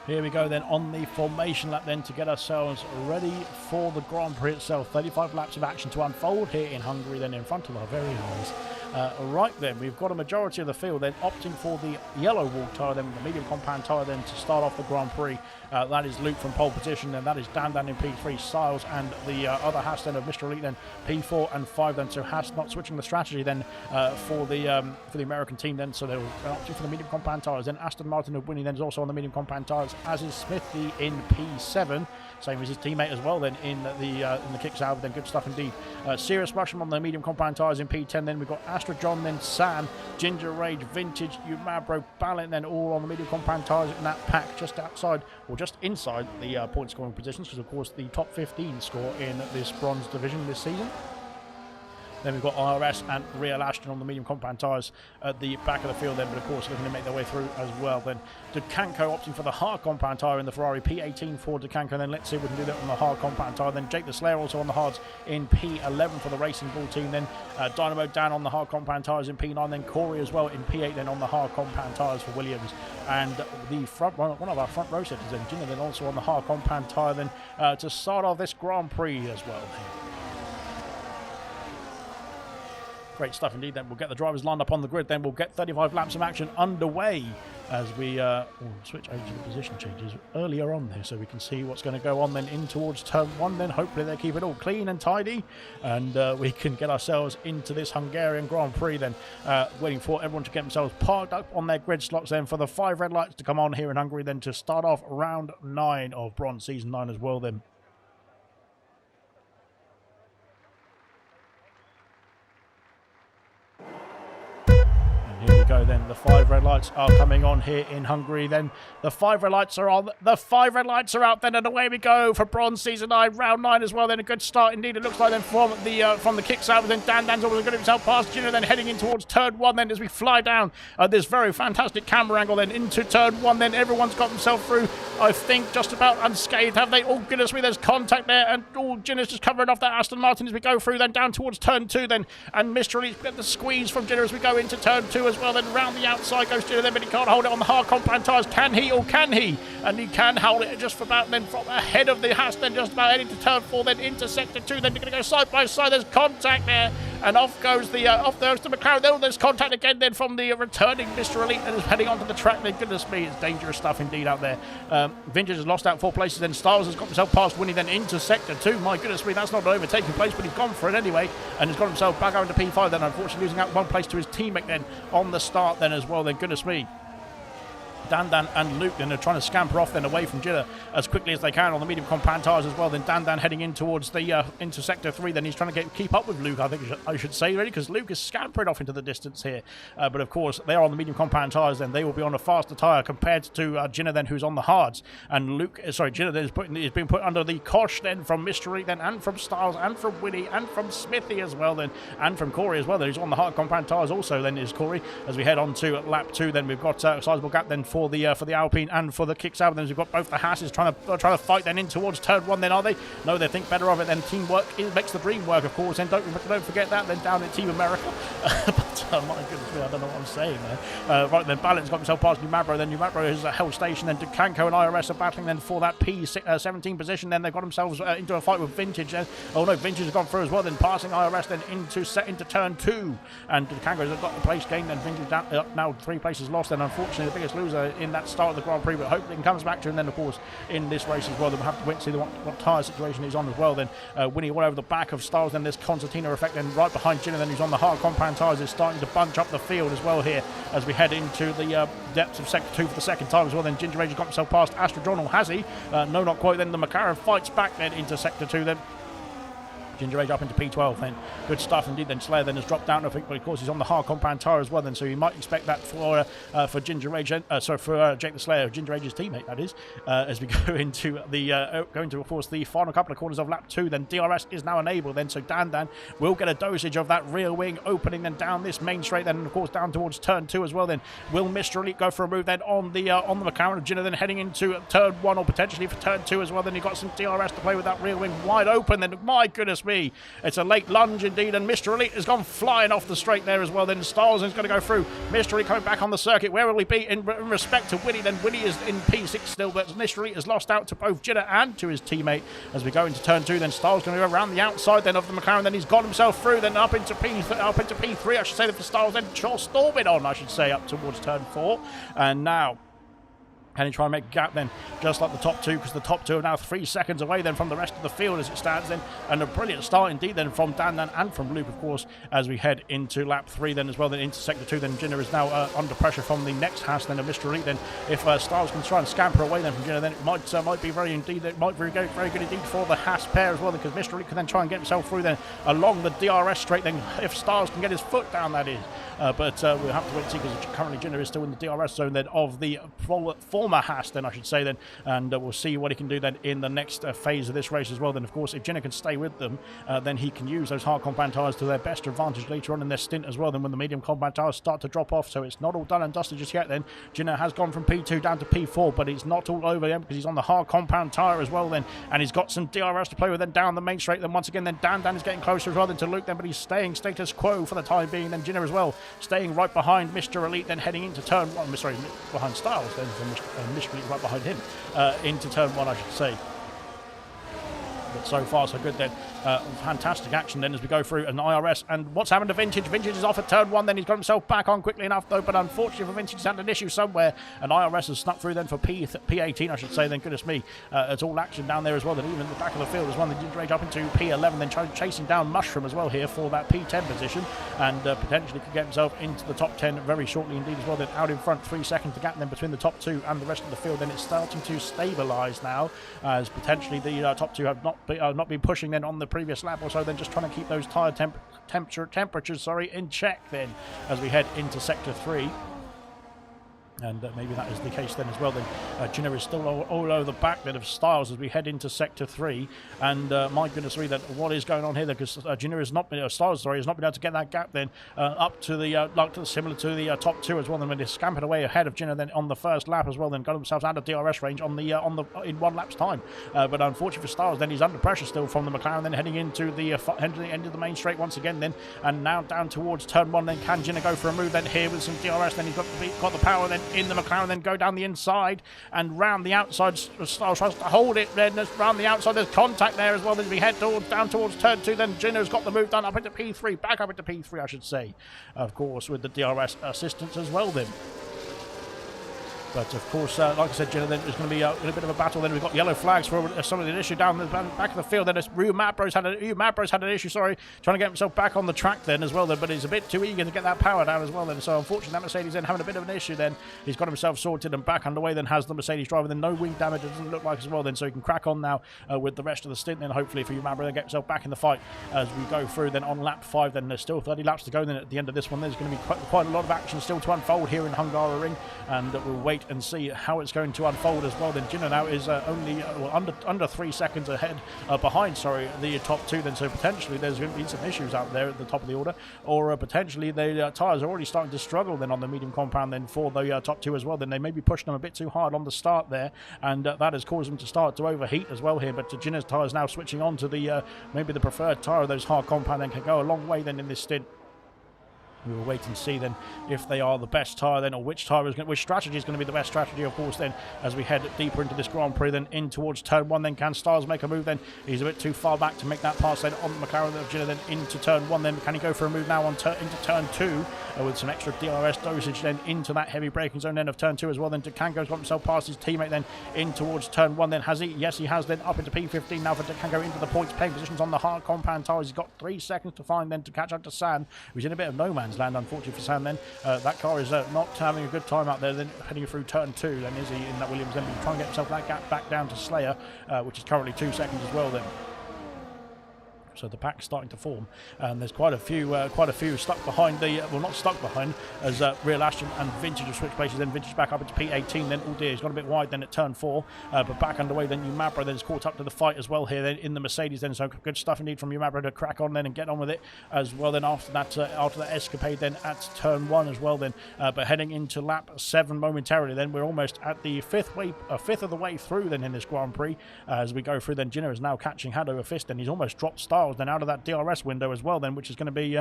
Here we go then on the formation lap then to get ourselves ready for the Grand Prix itself. 35 laps of action to unfold here in Hungary then, in front of our very eyes. Right then, we've got a majority of the field then opting for the yellow walk tyre then, the medium compound tyre then to start off the Grand Prix. That is Luke from pole position, and that is Dan in P3, Styles and the other Haas then of Mr. Elite then P4 and 5 then. So Haas not switching the strategy then for the American team then, so they're opting for the medium compound tyres. Then Aston Martin of Winnie then is also on the medium compound tyres, as is Smithy in P7, same as his teammate as well then in the kick salve. Then good stuff indeed. Serious Mushroom on the medium compound tyres in P10. Then we've got Astro John, then San, Ginger Rage, Vintage, Umabro, Balint then all on the medium compound tyres in that pack, just outside or just inside the point scoring positions, because of course the top 15 score in this bronze division this season. Then we've got IRS and Real Ashton on the medium compound tyres at the back of the field then, but of course looking to make their way through as well. Then Ducanco opting for the hard compound tyre in the Ferrari, P18 for Ducanco. Then let's see if we can do that on the hard compound tyre. Then Jake the Slayer also on the hards in P11 for the Racing Bull team. Then Dynamo Dan on the hard compound tyres in P9. Then Corey as well in P8 then on the hard compound tyres for Williams. And the front one of our front row setters then, Jinner, then also on the hard compound tyre then to start off this Grand Prix as well. Great stuff indeed. Then we'll get the drivers lined up on the grid. Then we'll get 35 laps of action underway as we switch over to the position changes earlier on there, so we can see what's going to go on then in towards turn 1. Then hopefully they keep it all clean and tidy, and we can get ourselves into this Hungarian Grand Prix then, waiting for everyone to get themselves parked up on their grid slots then for the 5 red lights to come on here in Hungary then to start off round 9 of Bronze Season 9 as well then. Here we go then, the 5 red lights are coming on here in Hungary then. The 5 red lights are on, the 5 red lights are out then, and away we go for Bronze Season 9, round 9 as well then. A good start indeed, it looks like then from the kicks out, then Dan's always got himself past Jinner, then heading in towards turn 1 then as we fly down this very fantastic camera angle then into turn 1 then. Everyone's got themselves through, I think, just about unscathed, have they? Oh goodness me, there's contact there, and Jinner's just covering off that Aston Martin as we go through then down towards turn 2 then, and Mr. Elite's got the squeeze from Jinner as we go into turn 2 as well then. then round the outside goes Gina then, but he can't hold it on the hard compound tyres. Can he or can he? And he can hold it just for about then from ahead of the Haas, then just about heading to turn 4, then into sector 2, then you're going to go side by side. There's contact there, and off goes the McLaren. Then there's contact again then from the returning Mr. Elite and is heading onto the track. Then goodness me, it's dangerous stuff indeed out there. Vintage has lost out 4 places, then Styles has got himself past Winnie then into sector 2. My goodness me, that's not an overtaking place, but he's gone for it anyway, and has got himself back out into P5 then, unfortunately losing out 1 place to his teammate then on the start then as well. Then goodness me, Dan and Luke then are trying to scamper off then away from Jilla as quickly as they can on the medium compound tyres as well. Then Dan heading in towards the into sector 3. Then he's trying to keep up with Luke, I think I should say, really, because Luke is scampering off into the distance here. But of course they are on the medium compound tyres. Then they will be on a faster tyre compared to Jina then, who's on the hards. And Jina then is being put under the cosh then from Mystery then, and from Styles, and from Winnie, and from Smithy as well then, and from Corey as well. Then he's on the hard compound tyres also. Then is Corey as we head on to lap 2. Then we've got a sizable gap then for the Alpine and for the Kicks out. Then we've got both the Hasses trying to fight then in towards turn 1. Then are they? No, they think better of it. Then teamwork makes the dream work, of course. Then don't forget that. Then down in Team America. But my goodness me, I don't know what I'm saying there. Right then, Balance got himself past Numabro. Then Numabro is a held station. Then Dukanko and IRS are battling then for that P17 position. Then they've got themselves into a fight with Vintage. Oh no, Vintage has gone through as well. Then passing IRS then into turn 2. And Dukanko has got the place gained. Then Vintage down, now 3 places lost. Then unfortunately the biggest loser in that start of the Grand Prix, but hopefully he comes back to him. And then of course in this race as well, then we'll have to wait and see what tyre situation he's on as well. Then Winnie all over the back of Styles. Then this Concertina effect then right behind Gina, then who's on the hard compound tyres, is starting to bunch up the field as well here as we head into the depths of sector 2 for the second time as well. Then Ginger Rage has got himself past Astrodronal, has he? No, not quite. Then the McLaren fights back then into sector 2 then. Ginger Age up into P12 then. Good stuff indeed. Then Slayer then has dropped down, I think, but of course he's on the hard compound tyre as well then, so you might expect that for Ginger Age, for Jake the Slayer, Ginger Age's teammate, that is, as we go into of course the final couple of corners of lap 2. Then DRS is now enabled then, so Dan will get a dosage of that rear wing opening then down this main straight, then of course down towards turn 2 as well. Then will Mr. Elite go for a move then on the McLaren of Ginger, then heading into turn 1 or potentially for turn 2 as well. Then you've got some DRS to play with that rear wing wide open. Then my goodness me, it's a late lunge indeed, and Mr. Elite has gone flying off the straight there as well. Then Styles is going to go through. Mr. Elite coming back on the circuit. Where will he be in respect to Winnie? Then Winnie is in P6 still, but Mr. Elite has lost out to both Jidder and to his teammate as we go into turn 2. Then Styles going to go around the outside then of the McLaren. Then he's got himself through. Then up into P3, I should say, then for Styles. Then storming on, I should say, up towards turn 4. And now can he try and make a gap then, just like the top 2, because the top 2 are now 3 seconds away then from the rest of the field as it stands then. And a brilliant start indeed then from Dan and from Luke, of course, as we head into lap 3 then as well. Then into sector 2, then Jenner is now under pressure from the next Haas then of Mr. Elite. Then if Styles can try and scamper away then from Jenner, then it might be very good indeed for the Haas pair as well, because Mr. Elite can then try and get himself through then along the DRS straight then, if Styles can get his foot down, that is. But we'll have to wait and see, because currently Jenner is still in the DRS zone then of the former Haas then, I should say then, and we'll see what he can do then in the next phase of this race as well. Then of course if Jenner can stay with them, then he can use those hard compound tyres to their best advantage later on in their stint as well, then when the medium compound tyres start to drop off. So it's not all done and dusted just yet then. Jenner has gone from P2 down to P4, but it's not all over yet, because he's on the hard compound tyre as well then, and he's got some DRS to play with then down the main straight. Then once again then Dan is getting closer as well then to Luke then, but he's staying status quo for the time being. Then Jenner as well staying right behind Mr. Elite, then heading into turn 1, sorry, behind Styles then, Mr. Elite right behind him, into turn 1, I should say. But so far so good then. Fantastic action then as we go through an IRS. And what's happened to Vintage? Vintage is off at turn 1 then. He's got himself back on quickly enough though, but unfortunately for Vintage, he's had an issue somewhere, and IRS has snuck through then for P18, I should say. Then goodness me, it's all action down there as well. Then even in the back of the field as well, then Ginger Age up into P11, then chasing down Mushroom as well here for that P10 position, and potentially could get himself into the top 10 very shortly indeed as well. Then out in front, 3 seconds to gap then between the top 2 and the rest of the field. Then it's starting to stabilise now, as potentially the top 2 have not been pushing then on the previous lap or so, then just trying to keep those tyre temperatures in check then as we head into sector 3. And maybe that is the case then as well. Then Gina is still all over the back then of Styles as we head into Sector 3. And my goodness me, then what is going on here? Because Gina has not been, Styles, sorry, has not been able to get that gap then up to the similar to the top 2 as well. Then when they scampered away ahead of Gina then on the first lap as well, then got themselves out of DRS range on the in 1 lap's time. But unfortunately for Styles, then he's under pressure still from the McLaren. Then heading into the end of the main straight once again. Then and now down towards turn 1. Then can Gina go for a move then here with some DRS? Then he's got the power then in the McLaren, then go down the inside and round the outside. Styles tries to hold it, then round the outside. There's contact there as well as we head down towards turn 2. Then Gino's got the move done up into P3, back up into P3 I should say, of course, with the DRS assistance as well then. But of course, like I said, Gina, then there's going to be a bit of a battle. Then we've got yellow flags for some of the issue down the back of the field. Then Ryu Mabro's had an issue, sorry, trying to get himself back on the track then as well. Then, but he's a bit too eager to get that power down as well. Then, so unfortunately, that Mercedes then having a bit of an issue. Then he's got himself sorted and back underway. Then has the Mercedes driver. Then no wing damage. It doesn't look like as well. Then so he can crack on now with the rest of the stint. Then hopefully for Ryu Mabro, then get himself back in the fight as we go through. Then on lap 5. Then there's still 30 laps to go. Then at the end of this one, there's going to be quite a lot of action still to unfold here in Hungaroring, and we'll wait and see how it's going to unfold as well. Then Gina now is only under 3 seconds ahead behind, sorry, the top 2. Then so potentially there's going to be some issues out there at the top of the order, or potentially the tyres are already starting to struggle then on the medium compound then for the top 2 as well. Then they may be pushing them a bit too hard on the start there, and that has caused them to start to overheat as well here. But Gina's tyres now switching on to the maybe the preferred tyre of those hard compound, then can go a long way then in this stint. We will wait and see then if they are the best tyre then, or which strategy is going to be the best strategy, of course, then as we head deeper into this Grand Prix then in towards turn 1. Then can Styles make a move? Then he's a bit too far back to make that pass then on the McLaren of Gina then into turn 1. Then can he go for a move now into turn 2 with some extra DRS dosage then into that heavy braking zone then of turn 2 as well. Then Decango's got himself past his teammate then in towards turn 1. Then has he? Yes, he has. Then up into P15 now for Decango into the points paying positions on the hard compound tyres. He's got 3 seconds to find then to catch up to San, who's in a bit of no man's land, unfortunately for San. Then that car is not having a good time out there. Then heading through turn 2. Then is he in that Williams? Then trying to get himself that gap back down to Slayer, which is currently 2 seconds as well. Then. So the pack's starting to form, and there's quite a few stuck behind the not stuck behind, as Real Ashton and Vintage have switched places. Then Vintage back up into P18. Then oh dear, he's got a bit wide then at turn 4, but back underway. Then Umabro then is caught up to the fight as well here then in the Mercedes. Then so good stuff indeed from Umabro to crack on then and get on with it as well. Then after that escapade then at turn 1 as well. Then but heading into lap 7 momentarily. Then we're almost at the fifth of the way through then in this Grand Prix as we go through. Then Gina is now catching hand over fist, and he's almost dropped Styles then out of that DRS window as well then, which is going to be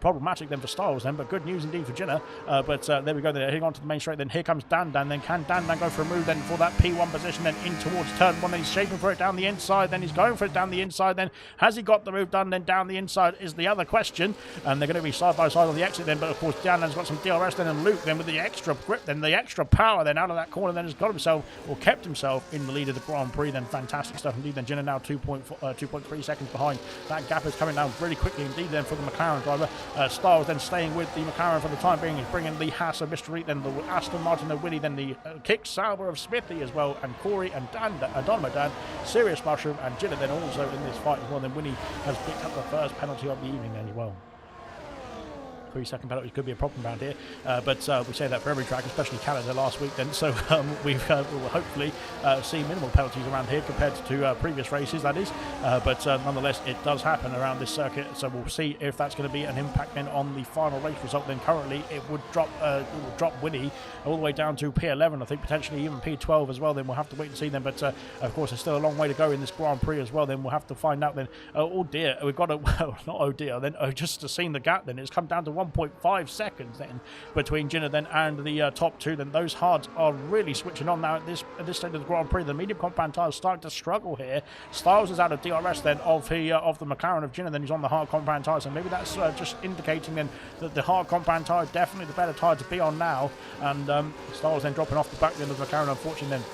problematic then for Styles then, but good news indeed for Gina. But there we go, they're heading on to the main straight. Then here comes Dan. Then can Dan go for a move then for that P1 position then in towards turn 1. Then he's shaping for it down the inside. Then he's going for it down the inside. Then has he got the move done? Then down the inside is the other question, and they're going to be side by side on the exit then. But of course Dan has got some DRS then, and Luke then with the extra grip then, the extra power then out of that corner, then has got himself or kept himself in the lead of the Grand Prix. Then fantastic stuff indeed. Then Gina now 2.3 seconds behind. That gap is coming down really quickly indeed then for the McLaren driver. Styles then staying with the McLaren for the time being. He's bringing the Haas of Mystery, then the Aston Martin of Willie, then the Kick Sauber of Smithy as well, and Corey and Dynamo Dan, Serious Mushroom, and Gina then also in this fight as well. Then Winnie has picked up the first penalty of the evening then as well. 3-second penalty could be a problem around here, but we say that for every track, especially Canada last week then, so we will hopefully see minimal penalties around here compared to previous races, that is, but nonetheless it does happen around this circuit, so we'll see if that's going to be an impact then on the final race result. Then currently it would drop Winnie all the way down to P11, I think potentially even P12 as well. Then we'll have to wait and see then, but of course there's still a long way to go in this Grand Prix as well. Then we'll have to find out then. Oh dear, we've got not oh dear, then just to see the gap then, it's come down to 1.5 seconds then between Gina then and the top 2. Then those hards are really switching on now at this stage of the Grand Prix. The medium compound tyres starting to struggle here. Styles is out of DRS then of the McLaren of Gina. Then he's on the hard compound tyres, and maybe that's just indicating then that the hard compound tyre definitely the better tyre to be on now. And Styles then dropping off the back end of the McLaren, unfortunately then.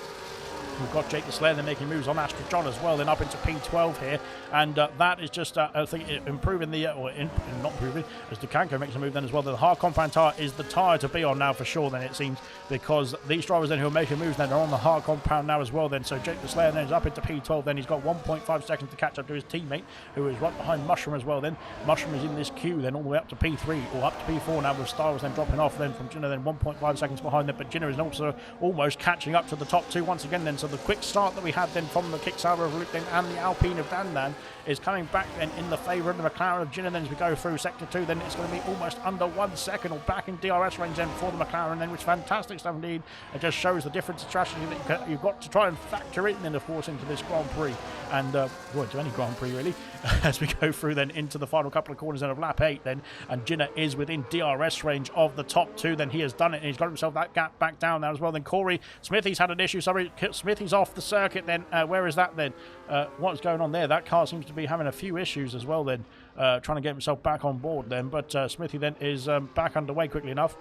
We've got Jake the Slayer then making moves on Astro John as well, then up into P12 here, and that is just, I think, improving the, not improving, as Dukanko makes a move then as well. The hard compound tyre is the tyre to be on now for sure then, it seems, because these drivers then who are making moves then are on the hard compound now as well then. So Jake the Slayer then is up into P12 then. He's got 1.5 seconds to catch up to his teammate, who is right behind Mushroom as well then. Mushroom is in this queue then all the way up to P3 or up to P4 now, with Star Wars then dropping off then from Jinner then 1.5 seconds behind them, but Jinner is also almost catching up to the top two once again then. So the quick start that we had then from the Kickstarter of Luke then and the Alpine of Dan is coming back then in the favour of the McLaren of Jinner then as we go through sector 2 then. It's going to be almost under 1 second or back in DRS range then for the McLaren then, which is fantastic stuff indeed. It just shows the difference of strategy that you've got to try and factor in then of course into this Grand Prix, and well, to any Grand Prix really, as we go through then into the final couple of corners then of lap 8 then, and Jinner is within DRS range of the top two then. He has done it and he's got himself that gap back down now as well. Then Corey Smithy's had an issue, sorry, Smithy's off the circuit then. Where is that then? What's going on there? That car seems to be having a few issues as well then, trying to get himself back on board then, but Smithy then is back underway quickly enough.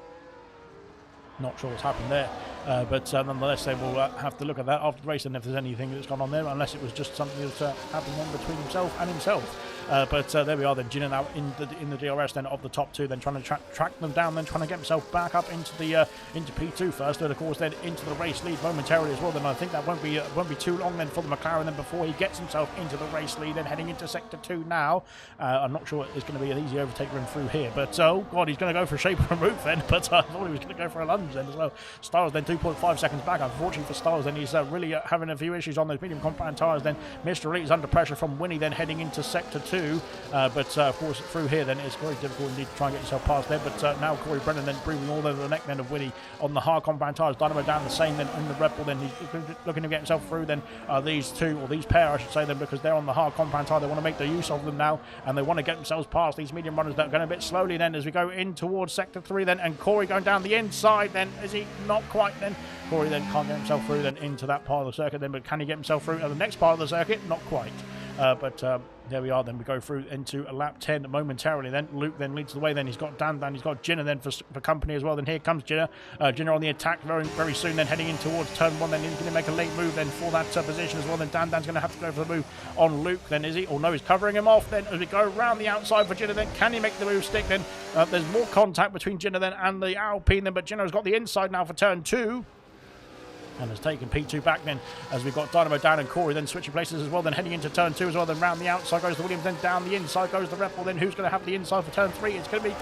Not sure what's happened there, but nonetheless they will have to look at that after the race and if there's anything that's gone on there, unless it was just something that's happened then between himself and himself. But there we are then, Jinner now in the DRS then of the top two, then trying to track them down, then trying to get himself back up into the into P2 first, and of course then into the race lead momentarily as well. Then I think that won't be too long then for the McLaren then before he gets himself into the race lead, then heading into sector 2 now. I'm not sure it's going to be an easy overtake run through here, but oh god, he's going to go for a shape and move then, but I thought he was going to go for a lunge then as well. Stars then 2.5 seconds back. Unfortunately for Stars, then he's really having a few issues on those medium compound tyres. Then Mr. Elite is under pressure from Winnie, then heading into sector 2. But of course through here then it's very difficult indeed to try and get yourself past there. But now Corey Brennan then breathing all over the neck then of Winnie on the hard compound tyres. Dynamo down the same then in the Red Bull. Then he's looking to get himself through then these two, or these pair I should say then, because they're on the hard compound tyre. They want to make the use of them now, and they want to get themselves past these medium runners that are going a bit slowly then as we go in towards sector 3 then, and Corey going down the inside then. Is he not quite then? Corey then can't get himself through then into that part of the circuit then, but can he get himself through to the next part of the circuit? Not quite. But there we are then. We go through into a lap 10 momentarily then. Luke then leads the way then. He's got Dan, he's got Jinner then for company as well. Then here comes Jinner. Jinner on the attack very soon then, heading in towards turn 1 then. He's going to make a late move then for that position as well. Then Dan's going to have to go for the move on Luke then, is he? Or no, he's covering him off then as we go around the outside for Jinner then. Can he make the move stick then? There's more contact between Jinner then and the Alpine then, but Jinner's got the inside now for turn 2. And has taken P2 back then as we've got Dynamo down and Corey then switching places as well, then heading into turn 2 as well. Then round the outside goes the Williams, then down the inside goes the Red Bull. Then who's going to have the inside for turn 3? It's going to be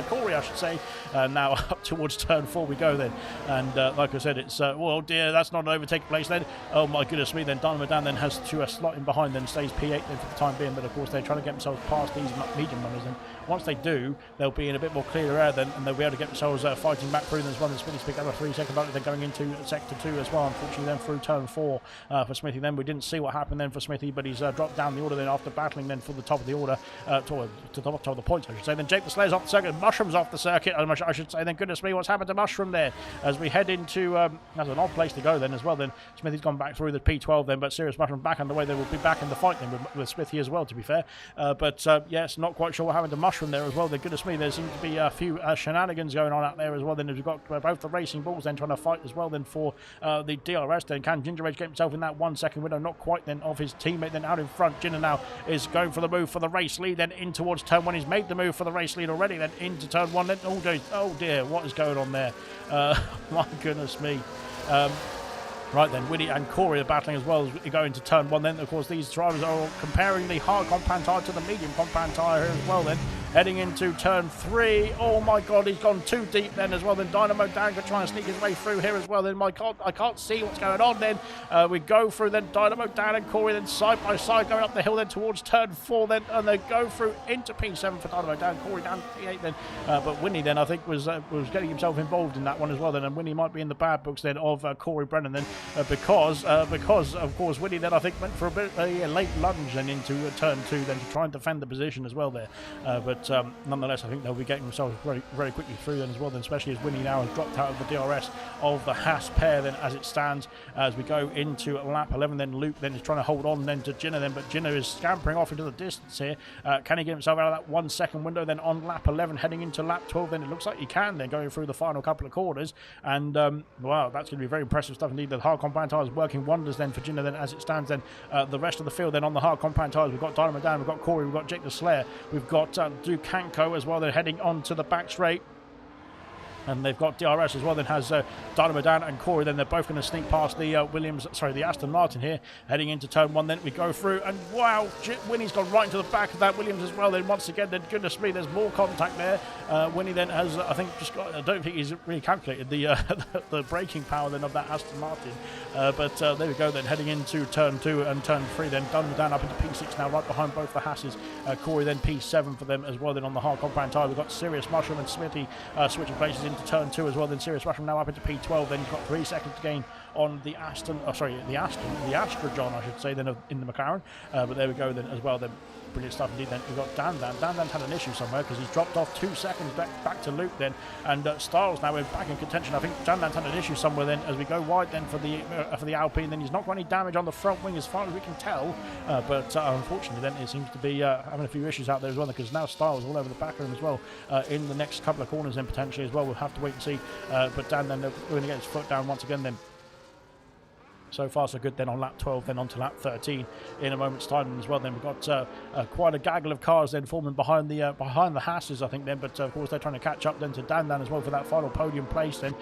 Corey, I should say. Now up towards turn 4 we go then, and like I said, it's well dear, that's not an overtake place then. Oh my goodness me, then Dynamo down then has to slot in behind, then stays P8 then for the time being, but of course they're trying to get themselves past these medium runners. And once they do, they'll be in a bit more clear air then, and they'll be able to get themselves fighting back through them as well. And Smithy's picked up a 3-second bonus then going into sector 2 as well, unfortunately then through turn 4 for Smithy. Then we didn't see what happened then for Smithy, but he's dropped down the order then after battling then for the top of the order, to the top of the points I should say. Then Jake the Slayer's off the circuit, Mushroom's off the circuit, I should say. Then goodness me, what's happened to Mushroom there as we head into that's an odd place to go then as well. Then Smithy's gone back through the P12 then, but Serious Mushroom back underway. They will be back in the fight then with Smithy as well, to be fair. But yes, not quite sure what happened to Mushroom there as well. Then goodness me, there seems to be a few shenanigans going on out there as well. Then we've got both the Racing Bulls then trying to fight as well then for the DRS. Then can Ginger Rage get himself in that 1 second window? Not quite then of his teammate then out in front. Jinner now is going for the move for the race lead then in towards turn 1. He's made the move for the race lead already then into turn 1 then. Oh dear, what is going on there? My goodness me. Right then, Winnie and Corey are battling as well as we go into turn 1 then. Of course, these drivers are all comparing the hard compound tyre to the medium compound tyre here as well then. Heading into turn 3. Oh my god, he's gone too deep then as well. Then Dynamo down to try and sneak his way through here as well. Then I can't see what's going on then. We go through then Dynamo down and Corey then side by side going up the hill then towards turn 4 then, and they go through into P7 for Dynamo down, Corey down P8 then. But Winnie then I think was getting himself involved in that one as well then, and Winnie might be in the bad books then of Corey Brennan then, because of course Winnie then I think went for a bit a late lunge then into turn 2 then to try and defend the position as well there. But but nonetheless, I think they'll be getting themselves very, very quickly through then as well, then especially as Winnie now has dropped out of the DRS of the Haas pair then as it stands. As we go into lap 11, then Luke then is trying to hold on then to Jinner then, but Jinner is scampering off into the distance here. Can he get himself out of that 1 second window then on lap 11, heading into lap 12? Then it looks like he can then, going through the final couple of corners. And wow, that's going to be very impressive stuff indeed. The hard compound tyres working wonders then for Jinner then as it stands. Then the rest of the field then on the hard compound tyres, we've got Dynamo Dan, we've got Corey, we've got Jake the Slayer, we've got Dukanko as well. They're heading on to the back straight. And they've got DRS as well, then has Dynamo Dan and Corey. Then they're both going to sneak past the the Aston Martin here, heading into turn 1. Then we go through, and wow, Winnie's gone right into the back of that Williams as well. Then once again, then goodness me, there's more contact there. Winnie then has, I think, just got, I don't think he's really calculated the the braking power then of that Aston Martin. But there we go, then heading into turn 2 and turn 3. Then Dynamo Dan up into P6 now, right behind both the Hasses. Corey then P7 for them as well. Then on the hard compound tyre, we've got Sirius Mushroom and Smithy switching places into turn 2 as well. Then Sirius Mushroom now up into P12. Then he's got 3 seconds to gain on the Aston, the Astrojon, I should say, then in the McLaren. But there we go then as well. Then brilliant stuff indeed. Then we've got Dan Dan's had an issue somewhere because he's dropped off 2 seconds back to Luke then, and Styles now back in contention. I think Dan's had an issue somewhere then as we go wide then for the Alpine. Then he's not got any damage on the front wing as far as we can tell, but unfortunately then it seems to be having a few issues out there as well, because now Styles all over the back of him as well in the next couple of corners then potentially as well. We'll have to wait and see, but Dan then going to get his foot down once again then. So far so good then on lap 12, then on to lap 13 in a moment's time as well. Then we've got quite a gaggle of cars then forming behind the Hasses, I think then, but of course they're trying to catch up then to Dan as well for that final podium place then.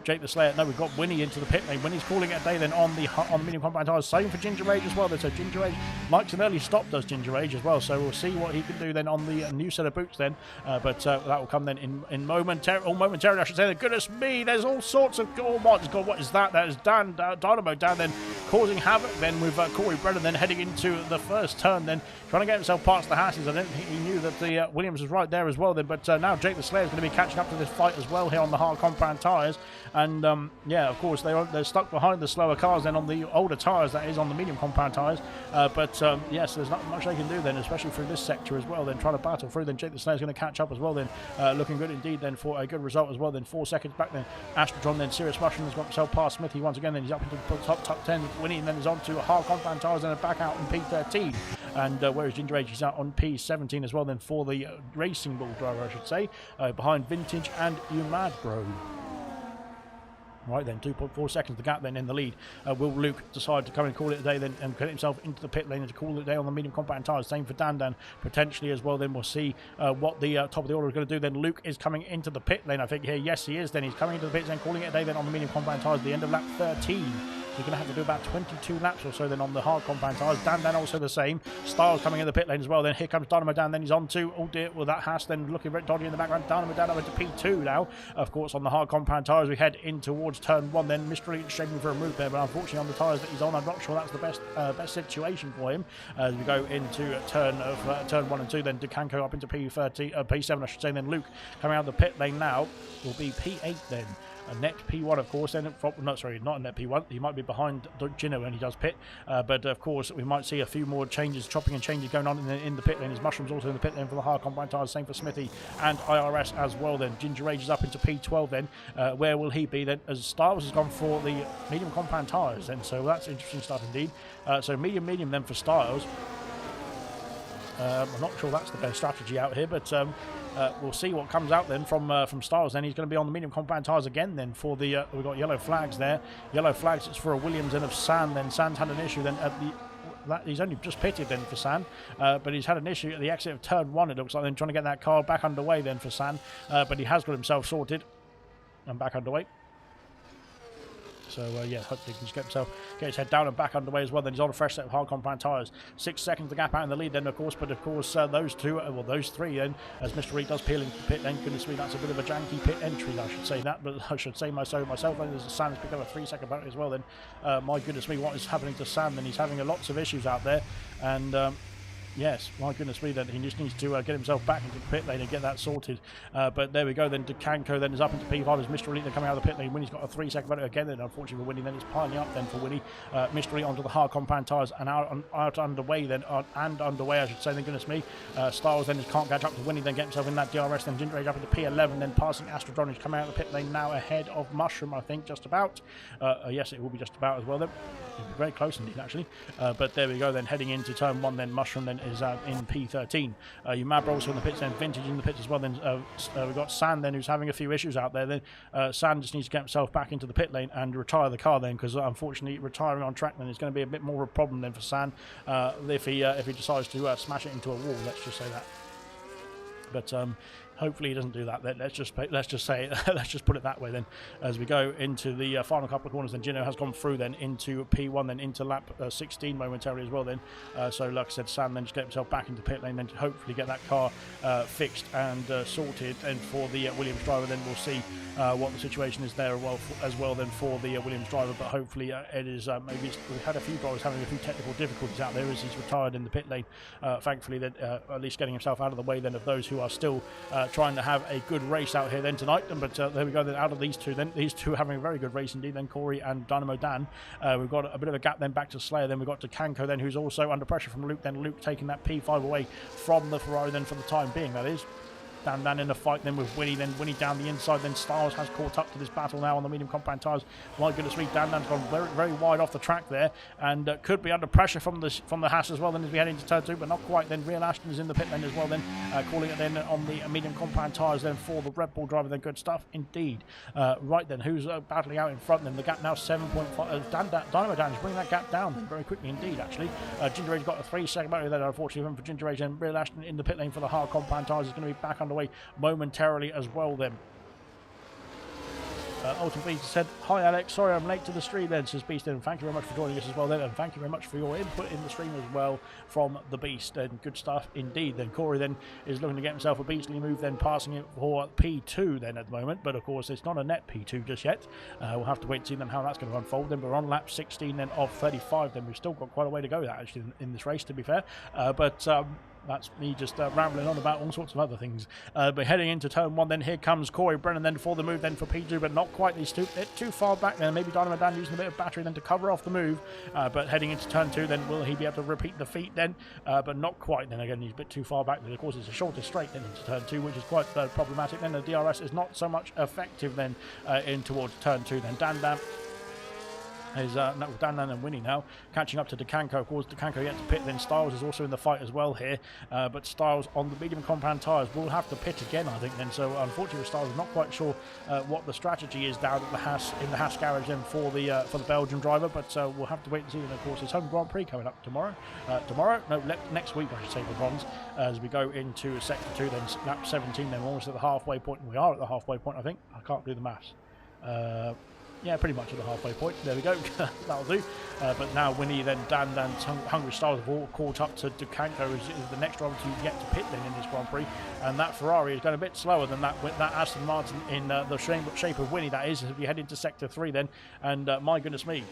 Jake the Slayer, no, we've got Winnie into the pit lane. Winnie's calling it a day then on the medium compound tyres. Same for Ginger Age as well. So Ginger Age likes an early stop, does Ginger Age as well, so we'll see what he can do then on the new set of boots then, but that will come then in momentarily I should say. Goodness me, there's all sorts of, oh my god, what is that? That is Dynamo Dan then causing havoc then with Corey Brennan then heading into the first turn then, trying to get himself past the Hasses. I don't think he knew that the Williams was right there as well then, but now Jake the Slayer is going to be catching up to this fight as well here on the hard compound tyres. And yeah, of course they're stuck behind the slower cars then on the older tyres, that is on the medium compound tyres, but yes, there's not much they can do then, especially through this sector as well, then trying to battle through. Then Jake the Slayer is going to catch up as well then, looking good indeed then for a good result as well. Then 4 seconds back then Astrojon, then Sirius Mushroom has got himself past Smithy once again. Then he's up into the top 10. Winnie then is on to hard compound tyres and back out in P13, and whereas Ginger Age is out on P17 as well then for the Racing Bull driver, I should say, behind Vintage and Umadbro. Right then, 2.4 seconds the gap then in the lead. Will Luke decide to come and call it a day then and get himself into the pit lane and to call it a day on the medium compound tyres? Same for Dan potentially as well. Then we'll see what the top of the order is going to do. Then Luke is coming into the pit lane, I think here. Yes, he is. Then he's coming into the pits and calling it a day then on the medium compound tyres at the end of lap 13. So you're going to have to do about 22 laps or so then on the hard compound tyres. Dan also the same. Styles coming in the pit lane as well. Then here comes Dynamo Dan. Then he's on to, oh dear, well that Haas then looking very dodgy in the background. Dynamo Dan over to P2 now. Of course on the hard compound tyres we head in towards turn 1 then. Mystery shaping for a move there, but unfortunately on the tyres that he's on, I'm not sure that's the best situation for him. As we go into turn 1 and 2, then Dukanko up into P7 I should say. Then Luke coming out of the pit lane now will be P8 then. A net P1 of course then, not a net P1, he might be behind Gino when he does pit, but of course we might see a few more chopping and changes going on in the pit lane. His Mushroom's also in the pit lane for the hard combine tyres, same for Smithy and IRS as well then. Ginger Age is up into P12 then, where will he be then, as Styles has gone for the medium compound tyres then, so that's interesting stuff indeed. So medium then for Styles. I'm not sure that's the best strategy out here, but we'll see what comes out then from Styles. Then he's going to be on the medium compound tyres again then for the we've got yellow flags there. Yellow flags, it's for a Williams and of San. Then San's had an issue then at the he's only just pitted then for San, but he's had an issue at the exit of turn 1, it looks like, then trying to get that car back underway then for San, but he has got himself sorted and back underway. So yeah, hopefully he can just get his head down and back underway as well. Then he's on a fresh set of hard compound tyres. 6 seconds to gap out in the lead then, of course. But of course, those three then, as Mr. Reed does peel into the pit then, goodness me, that's a bit of a janky pit entry, I should say that. But I should say myself. And as Sam has picked up a 3-second penalty as well. Then, my goodness me, what is happening to Sam? Then he's having lots of issues out there, and Yes, my goodness me, then he just needs to get himself back into the pit lane and get that sorted. But there we go, then Decanco then is up into P5 as Mr. Elite then coming out of the pit lane. Winnie's got a 3-second penalty again, then unfortunately for Winnie, then it's piling up then for Winnie. Mr. Elite onto the hard compound tyres and out underway then, underway I should say, then goodness me. Styles then just can't catch up to Winnie, then get himself in that DRS, then Ginger Age up into P11, then passing Astrodronic coming out of the pit lane now ahead of Mushroom, I think, just about. Yes, it will be just about as well then. Very close indeed, actually. But there we go, then heading into turn 1, then Mushroom then is in P13. You Mad Rolls in the pits, then Vintage in the pits as well. Then we've got Sand then, who's having a few issues out there. Then Sand just needs to get himself back into the pit lane and retire the car then, because unfortunately retiring on track then is going to be a bit more of a problem then for Sand if he decides to smash it into a wall. Let's just say that. But hopefully he doesn't do that. Let's just put it that way then. As we go into the final couple of corners, then Gino has gone through then into P1, then into lap 16 momentarily as well then. So like I said, Sam then just get himself back into pit lane, then to hopefully get that car fixed and sorted. And for the Williams driver, then we'll see what the situation is there as well then for the Williams driver. But hopefully it is maybe we've had a few drivers having a few technical difficulties out there as he's retired in the pit lane. Thankfully, then at least getting himself out of the way then of those who are still trying to have a good race out here then tonight. But there we go, then out of these two having a very good race indeed, then Corey and Dynamo Dan. We've got a bit of a gap then back to Slayer, then we've got to Kanko then, who's also under pressure from Luke, then Luke taking that P5 away from the Ferrari then for the time being, that is. Dan in the fight then with Winnie, then Winnie down the inside, then Styles has caught up to this battle now on the medium compound tyres. My goodness me, Dan's gone very, very wide off the track there, and could be under pressure from the Haas as well then as we head into turn 2, but not quite. Then Real Ashton is in the pit lane as well then, calling it then on the medium compound tyres then for the Red Bull driver, then good stuff indeed. Right then, who's battling out in front then? The gap now 7.5, Dynamo Dan is bringing that gap down then very quickly indeed actually. Ginger Age got a 3-second battery there unfortunately for Ginger Age, and Real Ashton in the pit lane for the hard compound tyres is going to be back underway momentarily as well then. Ultimate Beast said, "Hi Alex, sorry I'm late to the stream then," says Beast, and thank you very much for joining us as well then, and thank you very much for your input in the stream as well from the Beast, and good stuff indeed. Then Corey then is looking to get himself a beastly move, then passing it for P2 then at the moment, but of course it's not a net P2 just yet. We'll have to wait and see then how that's going to unfold. Then we're on lap 16 then of 35, then we've still got quite a way to go actually in this race, to be fair, but that's me just rambling on about all sorts of other things. But heading into turn 1, then here comes Corey Brennan then for the move then for P2, but not quite. They're too far back there. Maybe Dynamo Dan using a bit of battery then to cover off the move. But heading into turn 2, then will he be able to repeat the feat then? But not quite. Then again, he's a bit too far back. Then of course it's a shorter straight then into turn 2, which is quite problematic. Then the DRS is not so much effective then in towards turn 2. Then Dan is Dan and Winnie now catching up to Decanco. Of course, Decanco yet to pit. Then Styles is also in the fight as well here, but Styles on the medium compound tyres will have to pit again, I think. Then so unfortunately, Styles is not quite sure what the strategy is down at the Haas garage then for the Belgian driver. But we'll have to wait and see. And of course, it's home Grand Prix coming up tomorrow. Next week I should say for bronze, as we go into sector 2. Then lap 17. Then almost at the halfway point. We are at the halfway point, I think. I can't do the maths. Yeah, pretty much at the halfway point. There we go. That'll do. But now Winnie, then Dan, Hungry Stars have all caught up to Decanco, is the next driver to get to pit then in this Grand Prix. And that Ferrari is going a bit slower than that Aston Martin in the shape of Winnie, that is, as we head into Sector 3 then. And my goodness me.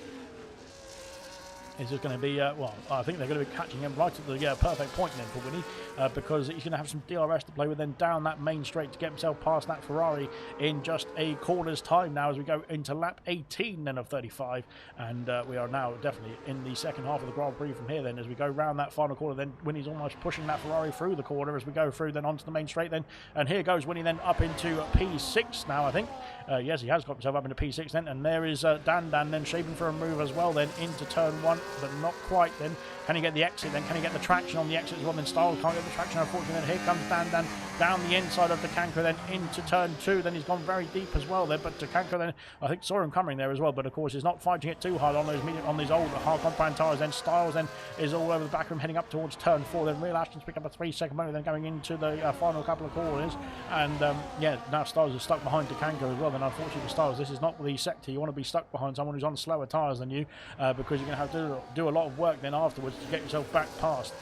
Is just going to be, well, I think they're going to be catching him right at the perfect point then for Winnie, because he's going to have some DRS to play with, then down that main straight to get himself past that Ferrari in just a corner's time now as we go into lap 18 then of 35, and we are now definitely in the second half of the Grand Prix from here then as we go round that final corner. Then Winnie's almost pushing that Ferrari through the corner as we go through then onto the main straight then, and here goes Winnie then up into P6 now, I think. Yes, he has got himself up into P6 then, and there is Dan then shaping for a move as well then into turn 1, but not quite then. Can he get the exit then? Can he get the traction on the exit as well? Then Styles can't get the traction, unfortunately. Then here comes Dan down the inside of Decanco then into turn 2. Then he's gone very deep as well there, but Decanco then, I think, saw him coming there as well, but of course he's not fighting it too hard on these old hard compound tyres. Then Styles then is all over the back of him heading up towards turn 4. Then Real Ashton's pick up a 3-second penalty then going into the final couple of corners, and yeah, now Styles is stuck behind Decanco as well. Then unfortunately for Styles, this is not the sector you want to be stuck behind someone who's on slower tyres than you, because you're going to have to do to do a lot of work then afterwards to get yourself back past.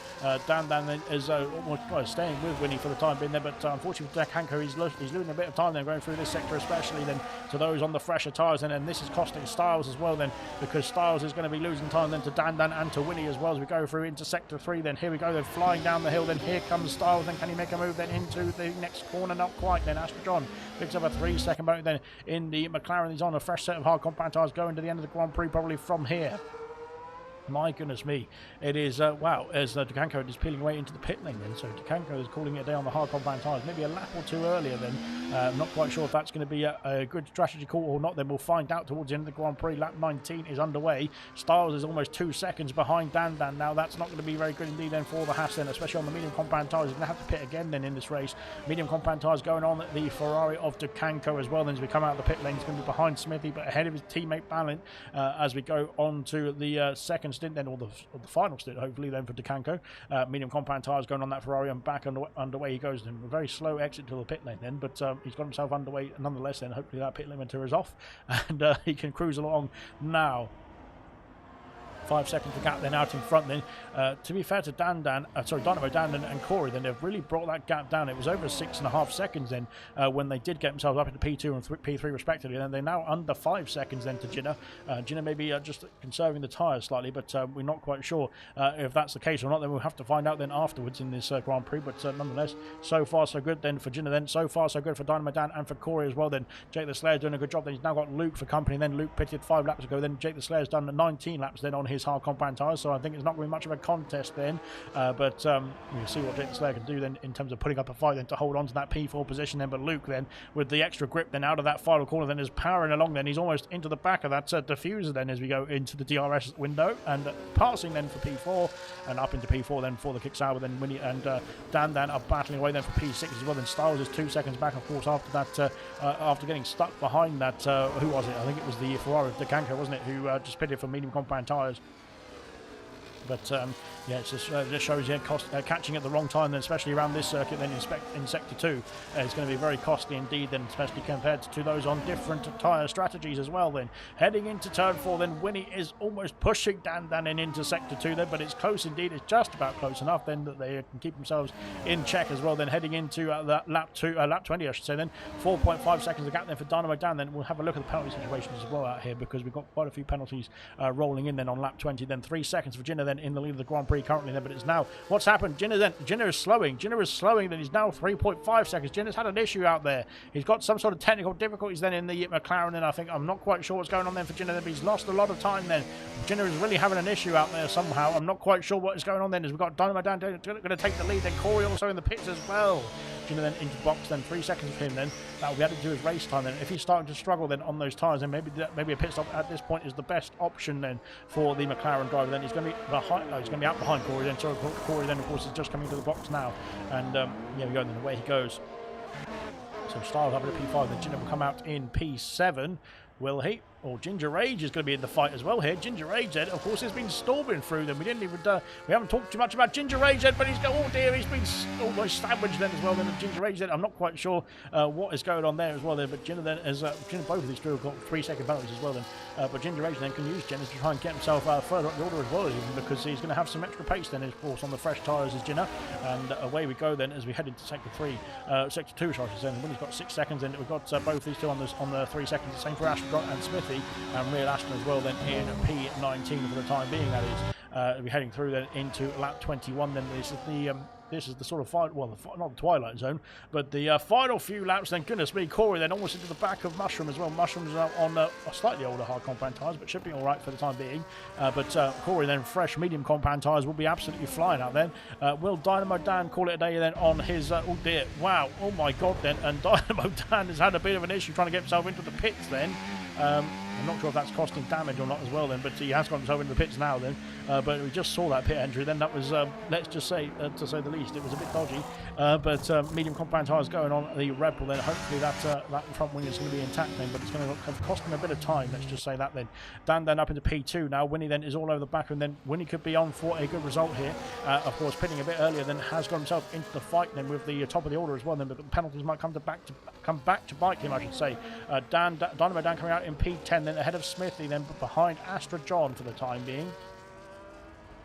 Dan then is almost staying with Winnie for the time being there, but unfortunately for Dekanko, he's losing a bit of time then going through this sector, especially then to those on the fresher tyres, and this is costing Styles as well then, because Styles is going to be losing time then to Dan and to Winnie as well as we go through into sector 3. Then here we go, then flying down the hill, then here comes Styles, then can he make a move then into the next corner? Not quite. Then Astra John picks up a 3-second bonus then in the McLaren. He's on a fresh set of hard compact tyres going to the end of the Grand Prix probably from here. My goodness me, it is, wow, as Dekanko is peeling away into the pit lane then, so Dekanko is calling it a day on the hard compact tyres, maybe a lap or two earlier then. I'm not quite sure if that's going to be a good strategy call or not, then we'll find out towards the end of the Grand Prix. Lap 19 is underway. Styles is almost 2 seconds behind Dan. Now that's not going to be very good indeed then for the Haas then, especially on the medium compact tyres. He's going to have to pit again then in this race. Medium compact tyres going on at the Ferrari of Dekanko as well then as we come out of the pit lane. He's going to be behind Smithy but ahead of his teammate Balint as we go on to the second stint then, or the final stint hopefully then for Dekanko. Medium compact tyres going on that Ferrari, and back underway he goes then. A very slow exit to the pit lane then, but he's got himself underway nonetheless then. Hopefully that pit limiter is off and he can cruise along now. 5 seconds to gap then out in front then. To be fair to Dynamo Dan and Corey, then they've really brought that gap down. It was over 6.5 seconds then when they did get themselves up into P2 and P3 respectively, and they're now under 5 seconds then to Ginner. Ginner maybe just conserving the tyres slightly, but we're not quite sure if that's the case or not. Then we'll have to find out then afterwards in this Grand Prix, but nonetheless, so far so good then for Ginner then. So far so good for Dynamo Dan and for Corey as well then. Jake the Slayer doing a good job then. He's now got Luke for company, then Luke pitted 5 laps ago, then Jake the Slayer's done 19 laps then on his hard compact tyres, so I think it's not going to be much of a contest then, but we'll see what Jake the Slayer can do then in terms of putting up a fight then to hold on to that P4 position then. But Luke then with the extra grip then out of that final corner then is powering along then. He's almost into the back of that diffuser then as we go into the DRS window, and passing then for P4 and up into P4 then for the kick sour. Then Winnie and Dan are battling away then for P6 as well. Then Styles is 2 seconds back of course after that, after getting stuck behind that, who was it? I think it was the Ferrari of Dekanko, wasn't it, who just pitted for medium compact tyres. But yeah, it just shows you catching at the wrong time, then especially around this circuit then in Sector 2. It's going to be very costly indeed then, especially compared to those on different tyre strategies as well then. Heading into Turn 4 then, Winnie is almost pushing Dan into Sector 2 then, but it's close indeed. It's just about close enough then that they can keep themselves in check as well then. Heading into that lap 20 I should say then. 4.5 seconds of gap then for Dynamo Dan. Then we'll have a look at the penalty situations as well out here, because we've got quite a few penalties rolling in then on lap 20. Then 3 seconds for Ginner then in the lead of the Grand Prix currently then, but it's now what's happened. Ginner is slowing then. He's now 3.5 seconds. Ginner's had an issue out there. He's got some sort of technical difficulties then in the McLaren, and I think I'm not quite sure what's going on then for Ginner then, but he's lost a lot of time then. Ginner is really having an issue out there somehow. I'm not quite sure what is going on then, as we've got Dynamo Dan going to take the lead, then Corey also in the pits as well. Ginner then into box then, 3 seconds for him then. That will be added to his race time then. If he's starting to struggle then on those tyres, then maybe a pit stop at this point is the best option then for the McLaren driver. Then he's going to be behind. He's going to be out behind Corey then. So Corey then of course is just coming to the box now, and yeah, we go then away he goes. So Styles up at P5. Then Ginner will come out in P7. Will he? Or Ginger Rage is going to be in the fight as well here. Ginger Rage then, of course, has been storming through them. We haven't talked too much about Ginger Rage then, but he's got, oh dear, he's been almost sandwiched then as well. Then Ginger Rage then, I'm not quite sure what is going on there as well then, but Ginger then has, both of these two have got 3 second penalties as well then. But Ginger Rage then can use Ginger to try and get himself further up the order as well, even because he's going to have some extra pace then, of course, on the fresh tyres as Ginger. And away we go then as we head into Sector 2, sorry, and when he's got 6 seconds in, we've got both these two on the 3 seconds, the same for Ashton and Smithy, and Real Ashton as well then in P19 for the time being, that is. We'll be heading through then into lap 21 then. This is the sort of final, well, not the twilight zone, but the final few laps then. Goodness me, Corey then almost into the back of Mushroom as well. Mushroom's on a slightly older hard compact tyres, but should be all right for the time being. But Corey then, fresh medium compact tyres, will be absolutely flying out then. Will Dynamo Dan call it a day then on his, oh dear, wow, oh my god then. And Dynamo Dan has had a bit of an issue trying to get himself into the pits then. I'm not sure if that's costing damage or not as well then, but he has got himself into the pits now then. But we just saw that pit entry then. That was, let's just say, to say the least, it was a bit dodgy. But medium compact tyres going on the Red Bull then. Hopefully that front wing is going to be intact then, but it's going to have cost him a bit of time, let's just say that then. Dan then up into P2 now. Winnie then is all over the back, and then Winnie could be on for a good result here. Of course, pitting a bit earlier then, has got himself into the fight then with the top of the order as well then, but the penalties might come back to bite him, I should say. Dynamo Dan coming out in P10 then, ahead of Smithy then, but behind Astra John for the time being.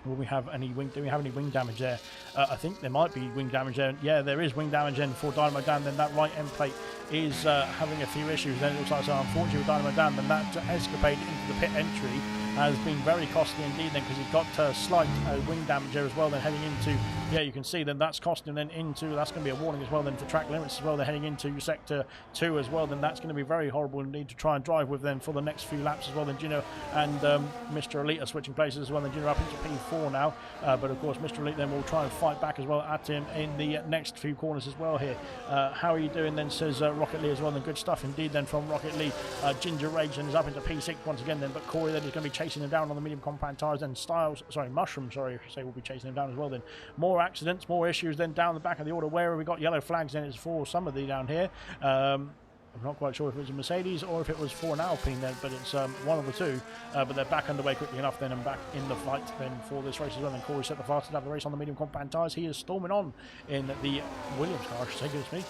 Will we have any wing? Do we have any wing damage there? I think there might be wing damage there. Yeah, there is wing damage then for Dynamo Dan. Then that right end plate is having a few issues. Then it looks like, so unfortunately with Dynamo Dan, then that escapade into the pit entry has been very costly indeed then, because he's got slight wing damage there as well. Then heading into, yeah, you can see then that's costing then into, that's going to be a warning as well then for track limits as well. They're heading into sector 2 as well. Then that's going to be very horrible indeed to try and drive with then for the next few laps as well. Then Gino and Mr. Elite are switching places as well. Then Gino up into P4 now, but of course Mr. Elite then will try and fight back as well at him in the next few corners as well here. How are you doing then, says Rocket Lee as well. Then good stuff indeed then from Rocket Lee. Ginger Rage then is up into P6 once again then, but Corey then is going to be chasing him down on the medium compound tyres. Then Mushroom, sorry, I say, will be chasing him down as well. Then more accidents, more issues then down the back of the order. Where have we got yellow flags? Then it's for somebody down here. I'm not quite sure if it was a Mercedes or if it was for an Alpine then, but it's one of the two. But they're back underway quickly enough then and back in the fight then for this race as well. And Corey set the fastest out of the race on the medium compound tyres. He is storming on in the Williams car, I should say, goodness me.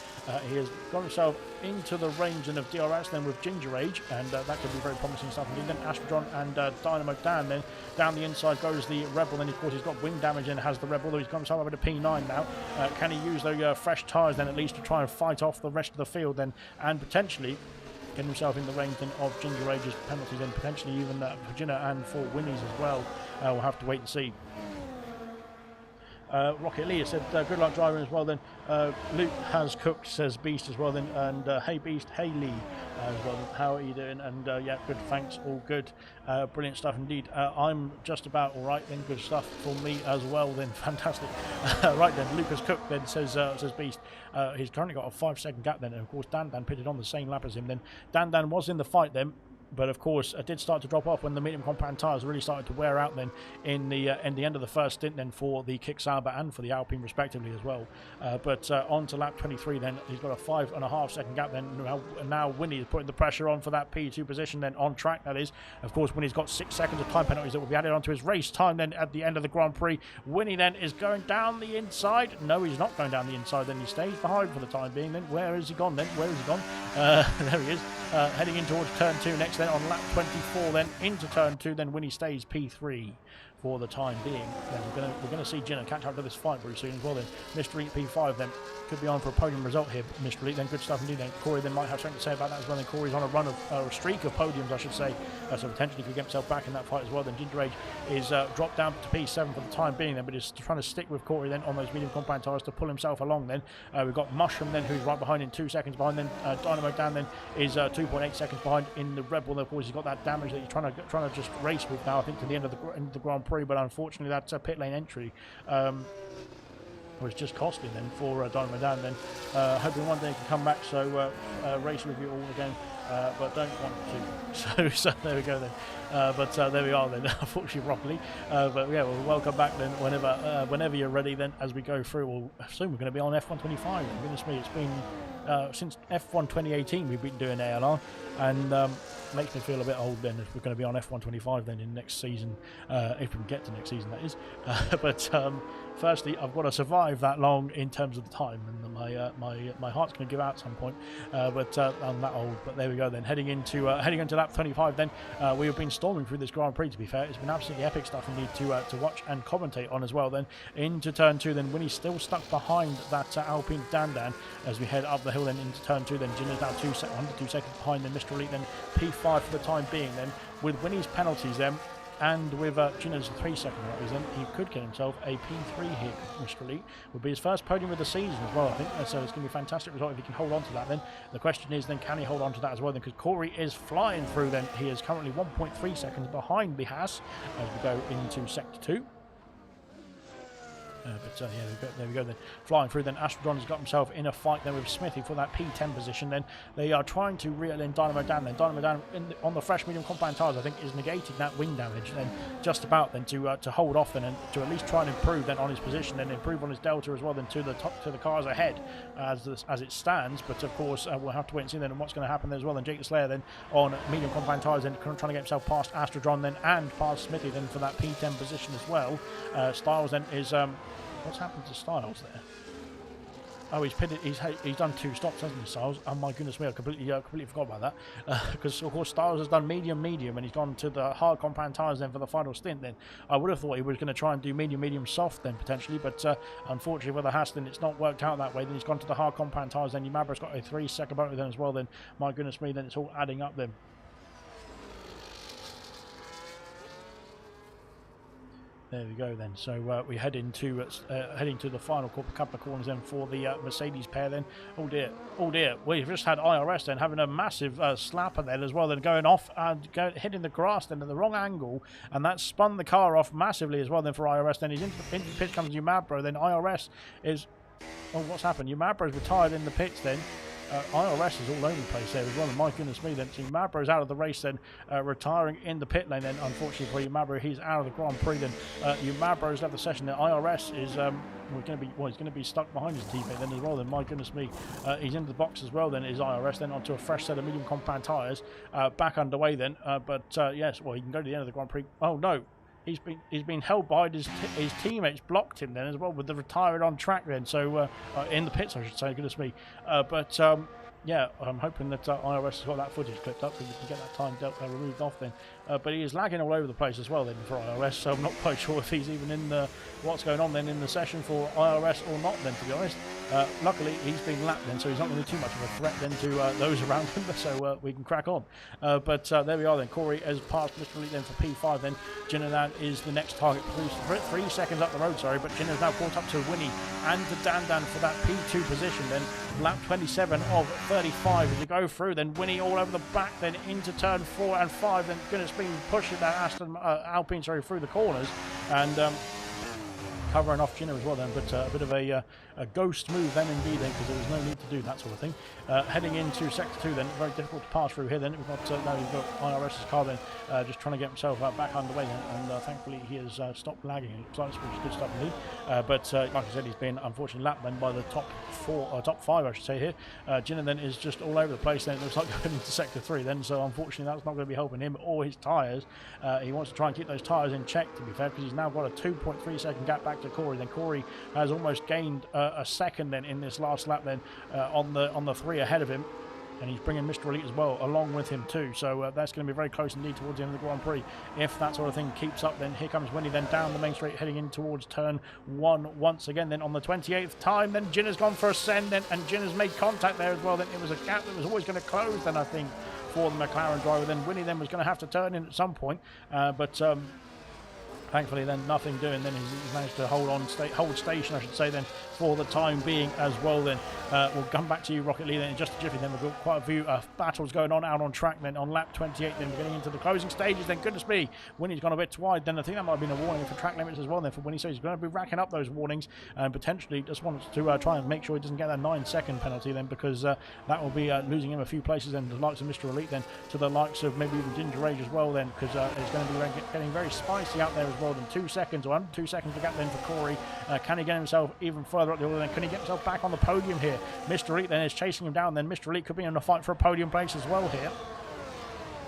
He has got himself into the range of DRS then with Ginger Age, and that could be very promising stuff indeed. Then Astrodron and Dynamo Dan. Then down the inside goes the Rebel. Then of course he's got wing damage and has the Rebel, though he's got himself over to P9 now. Can he use the fresh tyres then at least to try and fight off the rest of the field then, and potentially get himself in the range then of Ginger Age's penalties, and potentially even Virginia and for Winnie's as well? We'll have to wait and see. Rocket Lee said good luck driving as well then. Luke has cooked, says Beast as well then, and hey Beast, hey Lee as well. How are you doing? And yeah, good, thanks, all good. Brilliant stuff indeed. I'm just about all right then, good stuff for me as well then, fantastic. Right then, Lucas Cook then says Beast. He's currently got a 5-second gap then, and of course Dan pitted on the same lap as him then. Dan was in the fight then, but of course it did start to drop off when the medium compound tyres really started to wear out then in the end of the first stint then for the Kick Sauber and for the Alpine respectively as well. But on to lap 23 then, he's got a 5.5 second gap then. Now Winnie is putting the pressure on for that P2 position then on track, that is. Of course Winnie's got 6 seconds of time penalties that will be added onto his race time then at the end of the Grand Prix. Winnie then is going down the inside. No, he's not going down the inside then, he stays behind for the time being then. Where is he gone then? Where is he gone? There he is, heading in towards turn 2 next then on lap 24 then into turn 2 then. Winnie stays P3 for the time being. Then we're going to see Jenna catch up to this fight very soon as well then. Mr. Elite P5 then could be on for a podium result here. Mr. Elite then, good stuff indeed then. Corey then might have something to say about that as well. Then Corey's on a run of a streak of podiums, I should say, so potentially could get himself back in that fight as well. Then Ginger Age is dropped down to P7 for the time being then, but is trying to stick with Corey then on those medium compound tyres to pull himself along then. We've got Mushroom then, who's right behind in 2 seconds behind then. Dynamo Dan then is 2.8 seconds behind in the Rebel. Of course he's got that damage that he's trying to just race with now, I think, to the end of the Grand Prix, but unfortunately that pit lane entry was just costly then for Dynamo Dan then. Hoping one day he can come back, so race with you all again, but don't want to. So there we go then. But there we are then, unfortunately, Broccoli. But yeah, we'll welcome back then whenever you're ready then, as we go through. Well, soon we're going to be on F125. Goodness me, it's been since F1 2018 we've been doing ALR, and makes me feel a bit old then if we're going to be on F125 then in next season, if we can get to next season, that is. But firstly, I've got to survive that long in terms of the time, and my heart's going to give out at some point. But I'm that old. But there we go then. Heading into lap 25 then. We have been storming through this Grand Prix, to be fair. It's been absolutely epic stuff indeed to watch and commentate on as well then. Into turn 2 then. Winnie's still stuck behind that Alpine Dan as we head up the hill then into turn 2 then. Ginner's now 2 seconds behind then. Mr. Elite then P5 for the time being then. With Winnie's penalties then, and with Ginner's 3-second penalties then, he could get himself a P3 here. Mr. Elite would be his first podium of the season as well, I think. So it's going to be a fantastic result if he can hold on to that then. The question is then, can he hold on to that as well then? Because Corey is flying through then. He is currently 1.3 seconds behind the Haas as we go into sector 2. Yeah, there we go then. Flying through then, Astrodron has got himself in a fight then with Smithy for that P10 position then. They are trying to reel in Dynamo Dan then. Dynamo Dan on the fresh medium compound tyres, I think, is negating that wing damage then, just about then to hold off then, and to at least try and improve then on his position and improve on his delta as well then to the cars ahead as it stands. But of course we'll have to wait and see then and what's going to happen there as well. Then Jake the Slayer then on medium compound tyres then, trying to get himself past Astrodron then and past Smithy then for that P10 position as well. Styles then is what's happened to Styles there? Oh, he's pitted. He's done 2 stops, hasn't he, Styles? Oh my goodness me, I completely forgot about that. Because of course Styles has done medium, and he's gone to the hard compound tyres then for the final stint. Then I would have thought he was going to try and do medium, soft then potentially, but unfortunately with the Haas then it's not worked out that way. Then he's gone to the hard compound tyres. Then Yamabra's got a 3-second motor then as well. Then my goodness me, then it's all adding up then. There we go then. So we head into heading to the final couple of corners then for the Mercedes pair then. Oh dear. We've just had IRS then having a massive slapper then as well, then going off and hitting the grass then at the wrong angle, and that spun the car off massively as well then for IRS. Then he's into the pit comes Yamabra. Then IRS is, oh, what's happened? Yamabra's retired in the pits then. IRS is all over the place there as well, and my goodness me then. So Yamabra is out of the race then, retiring in the pit lane then. Unfortunately for Yamabra, he's out of the Grand Prix then. Yamabra has left the session then. IRS is he's going to be stuck behind his teammate then as well then. My goodness me, he's into the box as well then. Is IRS then onto a fresh set of medium compound tyres, back underway then. Yes, well, he can go to the end of the Grand Prix. Oh no. He's been held behind his teammates, blocked him then as well with the retired on track then. So in the pits, I should say. Goodness me. Yeah, I'm hoping that IRS has got that footage clipped up so we can get that time removed off then. But he is lagging all over the place as well then for IRS, so I'm not quite sure if he's even in what's going on then in the session for IRS or not then, to be honest. Luckily, he's been lapped then, so he's not going to be too much of a threat then to those around him, so we can crack on. There we are then. Corey has passed Mr. Elite then for P5 then. Jinadan is the next target, 3 seconds up the road, sorry, but Jina's now caught up to Winnie and to Dandan for that P2 position then. Lap 27 of 35 as you go through, then Winnie all over the back, then into turn 4 and 5, then goodness me, pushing that Alpine through the corners, and covering off Gino as well then, but a bit of a ghost move then indeed then, because there was no need to do that sort of thing. Heading into sector 2 then, very difficult to pass through here then. We've got now you've got IRS's car then, just trying to get himself back underway then, and thankfully he has stopped lagging, which is good stuff indeed. Like I said, he's been unfortunately lapped then by the top 5 I should say here. Gino then is just all over the place then. It looks like going into sector 3 then, so unfortunately that's not going to be helping him or his tyres. He wants to try and keep those tyres in check, to be fair, because he's now got a 2.3 second gap back to Corey. Then Corey has almost gained a second then in this last lap then on the 3 ahead of him, and he's bringing Mr. Elite as well along with him too, so that's going to be very close indeed towards the end of the Grand Prix if that sort of thing keeps up. Then here comes Winnie then down the main straight heading in towards turn 1 once again then on the 28th time. Then Jin has gone for a send then, and Jin has made contact there as well. Then it was a gap that was always going to close then, I think, for the McLaren driver. Then Winnie then was going to have to turn in at some point, thankfully then nothing doing. Then he's managed to hold station I should say then for the time being as well. Then we'll come back to you, Rocket Lee, then in just a jiffy. Then we've got quite a few battles going on out on track then on lap 28. Then we're getting into the closing stages. Then goodness me, Winnie's gone a bit wide. Then I think that might have been a warning for track limits as well then for Winnie, so he's going to be racking up those warnings and potentially just wants to try and make sure he doesn't get that 9-second penalty then, because that will be losing him a few places then, the likes of Mr. Elite then to the likes of maybe even Ginger Rage as well then, because it's going to be getting very spicy out there as well. Then 2 seconds or 2 seconds to gap then for Corey. Can he get himself even further up the order then? Can he get himself back on the podium here? Mr. Elite then is chasing him down. Then Mr. Elite could be in a fight for a podium place as well here,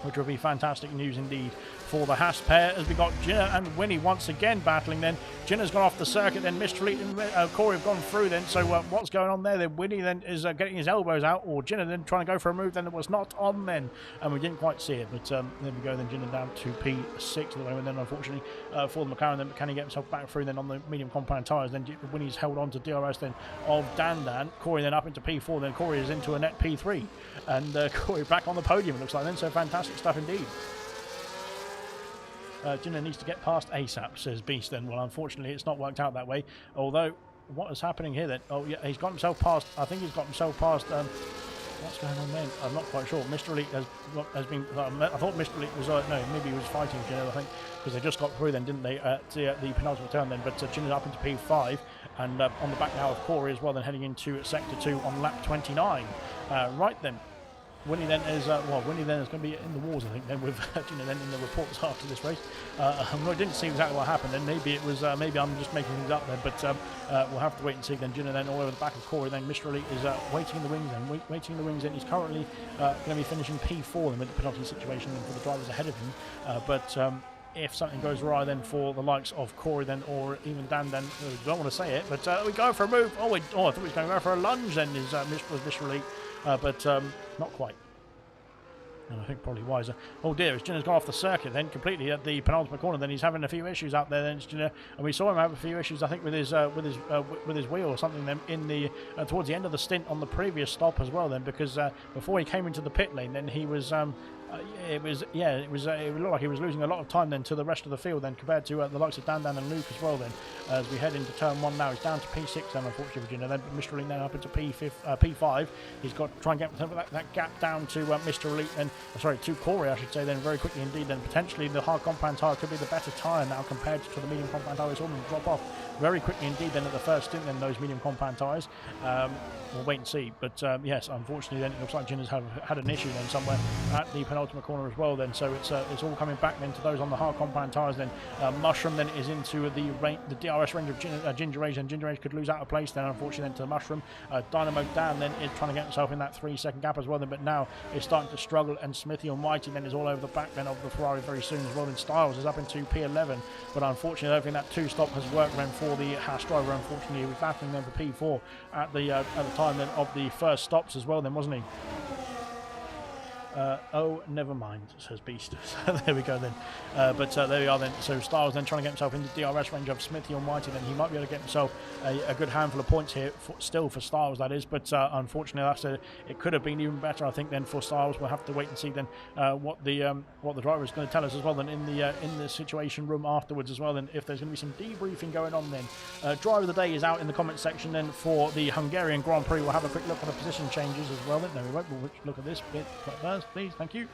which would be fantastic news indeed for the Haas pair, as we got Jinner and Winnie once again battling then. Jinner's gone off the circuit then. Mr. Elite and Corey have gone through then, so what's going on there then? Winnie then is getting his elbows out, or Jinner then trying to go for a move then that was not on then, and we didn't quite see it, but there we go then. Jinner down to P6 at the moment then, unfortunately for the McLaren then. But can he get himself back through then on the medium compound tyres? Then Winnie's held on to DRS then of Dandan. Corey then up into P4, then Corey is into a net P3, and Corey back on the podium it looks like then, so fantastic stuff indeed. Jinner needs to get past ASAP, says Beast then. Well, unfortunately it's not worked out that way, although what is happening here then? Oh yeah, he's got himself past, I think he's got himself past what's going on then? I'm not quite sure. Mr. Elite has been, I thought Mr. Elite was, no, maybe he was fighting Jinner, I think, because they just got through then, didn't they, at the penultimate turn then. But Jinner's up into P5, and on the back now of Corey as well, then heading into sector 2 on lap 29. Right then, Winnie then is Winnie then is going to be in the wars, I think, then with Jinner then in the reports after this race. I didn't see exactly what happened then. Maybe it was maybe I'm just making things up there, but we'll have to wait and see. Then Jinner then all over the back of Corey. Then Mr. Elite is waiting in the wings and waiting in the wings. And he's currently going to be finishing P4 then with the penalty situation for the drivers ahead of him. if something goes awry then for the likes of Corey then, or even Dan then. I don't want to say it, but we go for a move. I thought he was going to go for a lunge then, is Mr. Elite, but not quite. And I think probably wiser. Oh dear, as Jinner's gone off the circuit then completely at the penultimate corner. Then he's having a few issues out there. Then Jinner, and we saw him have a few issues, I think, with his wheel or something. Then in the towards the end of the stint on the previous stop as well. Then because before he came into the pit lane, then he was. It looked like he was losing a lot of time then to the rest of the field then, compared to the likes of Dan and Luke as well then. As we head into turn 1 now, he's down to P6 then, unfortunately, Virginia. Then Mr. Elite then up into P5. He's got to try and get that gap down to Mr. Elite and to Corey, I should say, then very quickly indeed. Then potentially the hard compound tyre could be the better tyre now compared to the medium compound tyre. We saw them drop off very quickly indeed then at the first stint then, those medium compound tyres. We'll wait and see, but yes, unfortunately then it looks like Jinner's had an issue then somewhere at the penultimate corner as well then, so it's all coming back then to those on the hard compound tyres then. Mushroom then is into the DRS range of Ginger Age, and Ginger Age could lose out of place then, unfortunately, then to the Mushroom. Dynamo Dan then is trying to get himself in that 3-second gap as well then, but now is starting to struggle, and Smithy Almighty then is all over the back then of the Ferrari very soon as well. Then Styles is up into P11, but unfortunately I don't think that 2-stop has worked then for the Haas driver. Unfortunately, he was battling then for P4 at the time then of the first stops as well then, wasn't he? Oh, never mind, says Beast. There we go then. But there we are then. So Styles then trying to get himself into DRS range of Smithy Almighty. Then he might be able to get himself a good handful of points here, still for Styles, that is. But unfortunately, it could have been even better, I think. Then for Styles, we'll have to wait and see then what the driver is going to tell us as well. Then in the situation room afterwards as well. Then if there's going to be some debriefing going on, then driver of the day is out in the comment section. Then for the Hungarian Grand Prix, we'll have a quick look at the position changes as well. Then no, we won't. We'll look at this bit first, please. Thank you.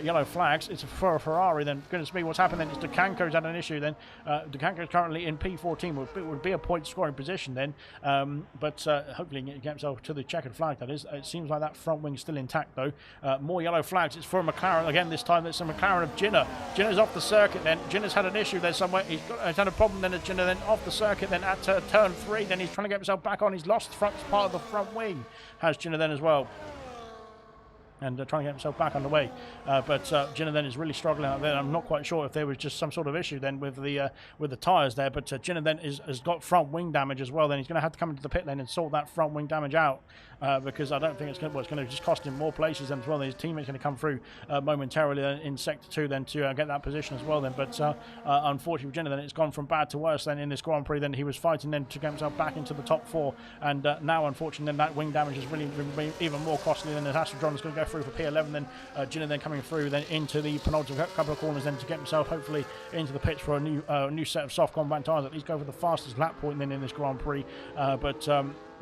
Yellow flags. It's for a Ferrari then. Goodness me, what's happened then? It's DeCanco's had an issue then. DeCanco's currently in P14. Would be a point scoring position then. But hopefully he can get himself to the checkered flag, that is. It seems like that front wing's still intact though. More yellow flags. It's for McLaren again this time. It's a McLaren of Jinner. Jinner's off the circuit then. Jinner's had an issue there somewhere. He's had a problem then at Jinner, then off the circuit then at turn 3. Then he's trying to get himself back on. He's lost part of the front wing. Has Jinner then as well. And trying to get himself back underway, but Jinner then is really struggling out there. I'm not quite sure if there was just some sort of issue then with the tyres there, but Jinner then has got front wing damage as well. Then he's going to have to come into the pit lane and sort that front wing damage out, because I don't think it's going to just cost him more places then as well. Then his teammate's going to come through momentarily then in sector 2 then to get that position as well then. But unfortunately for Jinner then it's gone from bad to worse then in this Grand Prix. Then he was fighting then to get himself back into the top 4, and now unfortunately then that wing damage has really been even more costly. Then as Astrodron is going to go through for P11, then Jinner then coming through then into the penultimate couple of corners then to get himself hopefully into the pits for a new set of soft compound tyres, at least go for the fastest lap point then in this Grand Prix. But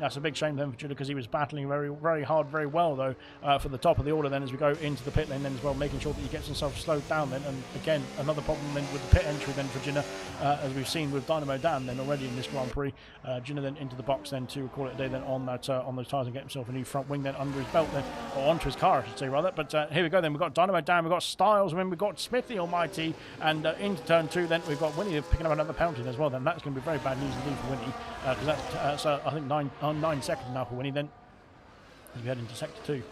that's a big shame then for Jinner, because he was battling very, very hard, very well though for the top of the order then as we go into the pit lane then as well, making sure that he gets himself slowed down then. And again, another problem then with the pit entry then for Jinner, as we've seen with Dynamo Dan then already in this Grand Prix. Jinner then into the box then to call it a day then on those tyres and get himself a new front wing then under his belt then, or onto his car I should say rather. But here we go then, we've got Dynamo Dan, we've got Styles, and then we've got Smithy Almighty, and into turn 2 then we've got Winnie picking up another penalty as well. Then that's going to be very bad news indeed for Winnie, because that's I think 9 seconds now for Winnie then as we head into sector 2.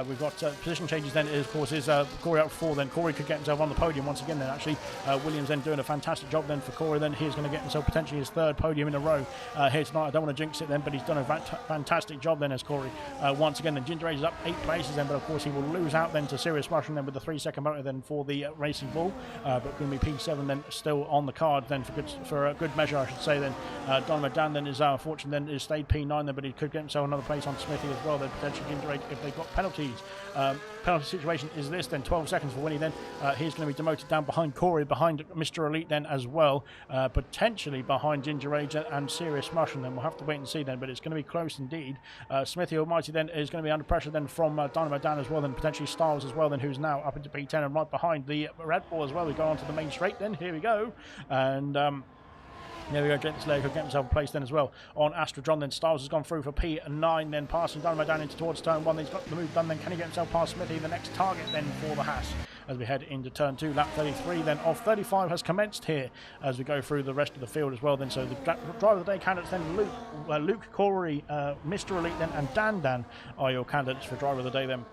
We've got position changes then, of course, is Corey out 4. Then Corey could get himself on the podium once again then actually. Williams then doing a fantastic job then for Corey. Then he's going to get himself potentially his 3rd podium in a row here tonight. I don't want to jinx it then, but he's done a fantastic job then as Corey. Once again then Ginger Age is up 8 places then, but of course he will lose out then to Sirius Mushroom then with the 3-second motor then for the Racing Bull, but going to be P7 then still on the card then for a good measure I should say then. Dynamo Dan then is unfortunate then is stayed P9 then, but he could get himself another place on Smithy as well then potentially Ginger Age if they've got penalties. Penalty situation is this then, 12 seconds for Winnie then. He's going to be demoted down behind Corey, behind Mr. Elite then as well, potentially behind Ginger Age and Sirius Mushroom then. We'll have to wait and see then, but it's going to be close indeed. Smithy Almighty then is going to be under pressure then from Dynamo Dan as well, then potentially Styles as well then, who's now up into P10 and right behind the Red Bull as well. We go on to the main straight then, here we go, and there we go, Gents Leg could get himself a place then as well on Astrodron. Then Styles has gone through for P9, then passing Dynamo down into towards turn 1. Then he's got the move done, then can he get himself past Smithy, the next target then for the Haas as we head into turn 2. Lap 33 then of 35 has commenced here as we go through the rest of the field as well then. So the driver of the day candidates then Luke, Corey, Mr. Elite then and Dan are your candidates for driver of the day then.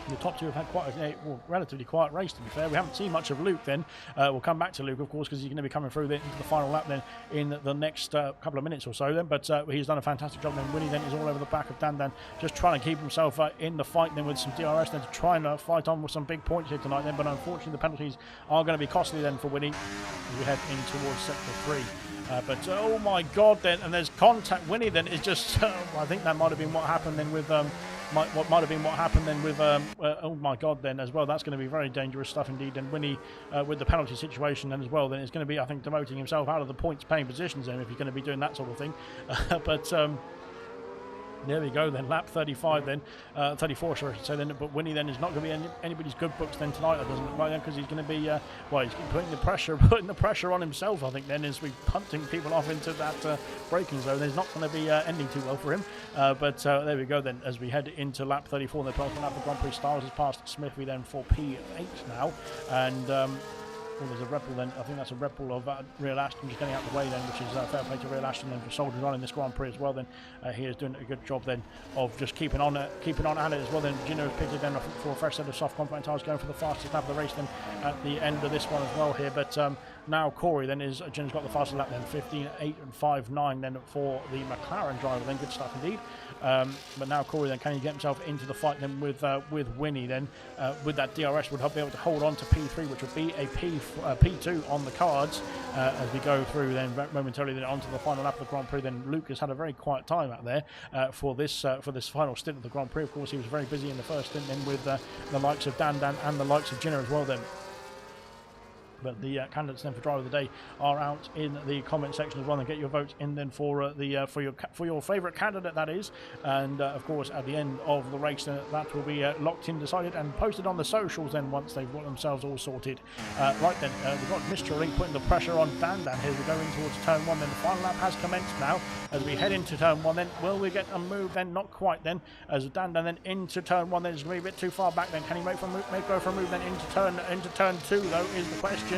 The top two have had quite a relatively quiet race, to be fair. We haven't seen much of Luke then. We'll come back to Luke, of course, because he's going to be coming through into the final lap then in the next couple of minutes or so then. But he's done a fantastic job then. Winnie then is all over the back of Dan, just trying to keep himself in the fight then with some DRS then to try and fight on with some big points here tonight then. But unfortunately, the penalties are going to be costly then for Winnie as we head in towards sector 3. But oh my God then, and there's contact. Winnie then is just, I think that might have been what happened then with... what might have been what happened then with oh my God then as well. That's going to be very dangerous stuff indeed. And Winnie with the penalty situation then as well, then it's going to be, I think, demoting himself out of the points paying positions then if he's going to be doing that sort of thing. But there we go then, lap 35 then, 34 sorry, so then, but Winnie then is not going to be anybody's good books then tonight, it doesn't look like, because he's going to be, well, he's putting the pressure on himself, I think then, as we're punting people off into that braking zone. There's not going to be ending too well for him, but there we go then, as we head into lap 34, the penultimate lap of the Grand Prix. Styles has passed Smithy then for P8 now, and well, there's a Red Bull then. I think that's a Red Bull of Real Ashton just getting out of the way then, which is fair play to Real Ashton then for soldiers on in this Grand Prix as well. Then he is doing a good job then of just keeping on at it as well. Then Gino has pitted then for a fresh set of soft compound tyres, going for the fastest lap of the race then at the end of this one as well here. But now Corey then is Gino's got the fastest lap then, 15.8 and 5.9 then for the McLaren driver then. Good stuff indeed. But now Corey then, can he get himself into the fight then with Winnie then? With that DRS would be able to hold on to P3, which would be a P2 on the cards as we go through then momentarily then onto the final lap of the Grand Prix. Then Luke has had a very quiet time out there for this final stint of the Grand Prix. Of course, he was very busy in the first stint then with the likes of Dan and the likes of Gino as well then. But the candidates then for driver of the day are out in the comment section as well, and get your votes in then for for your favourite candidate, that is. And of course, at the end of the race, that will be locked in, decided, and posted on the socials then once they've got themselves all sorted. Right then, we've got Mr. Elite putting the pressure on Dan here. We go in towards turn 1. Then the final lap has commenced now as we head into turn 1. Then will we get a move? Then not quite. Then as Dan then into turn 1. Then it's going to be a bit too far back. Then can he make go for a move? Then into turn 2 though is the question.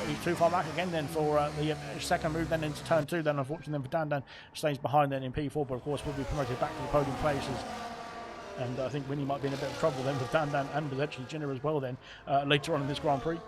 He's too far back again then for the second move then into turn 2. Then unfortunately then for Dan stays behind then in P4, but of course will be promoted back to the podium places. And I think Winnie might be in a bit of trouble then with Dan and potentially Gino as well then later on in this Grand Prix.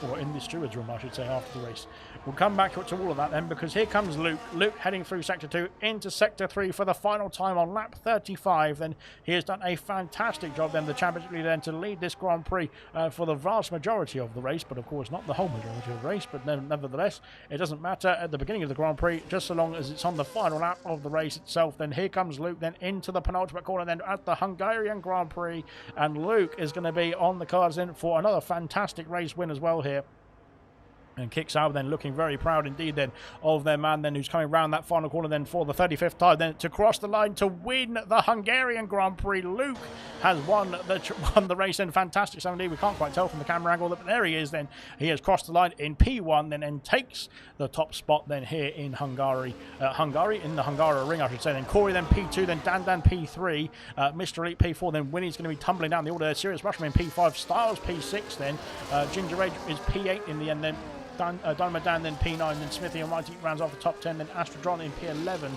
Or in the steward's room, I should say, after the race. We'll come back to all of that then, because here comes Luke. Luke heading through Sector 2 into Sector 3 for the final time on lap 35. Then he has done a fantastic job then, the championship leader, then to lead this Grand Prix for the vast majority of the race, but of course not the whole majority of the race, but nevertheless, it doesn't matter at the beginning of the Grand Prix, just so long as it's on the final lap of the race itself. Then here comes Luke then into the penultimate corner then at the Hungarian Grand Prix, and Luke is going to be on the cards then for another fantastic race win as well here. And Kick Sauber then looking very proud indeed then of their man then, who's coming round that final corner then for the 35th time then to cross the line to win the Hungarian Grand Prix. Luke has won the race in fantastic 70. We can't quite tell from the camera angle, but there he is then. He has crossed the line in P1 then and takes the top spot then here in Hungary. In the Hungara ring, I should say. Then Corey then P2, then Dan P3, Mr. Elite P4, then Winnie's going to be tumbling down the order. Serious Rushman in P5, Styles P6 then, Ginger Age is P8 in the end then. Dynamo Dan then P9, then Smithy Almighty rounds off the top 10, then Astrodron in P11.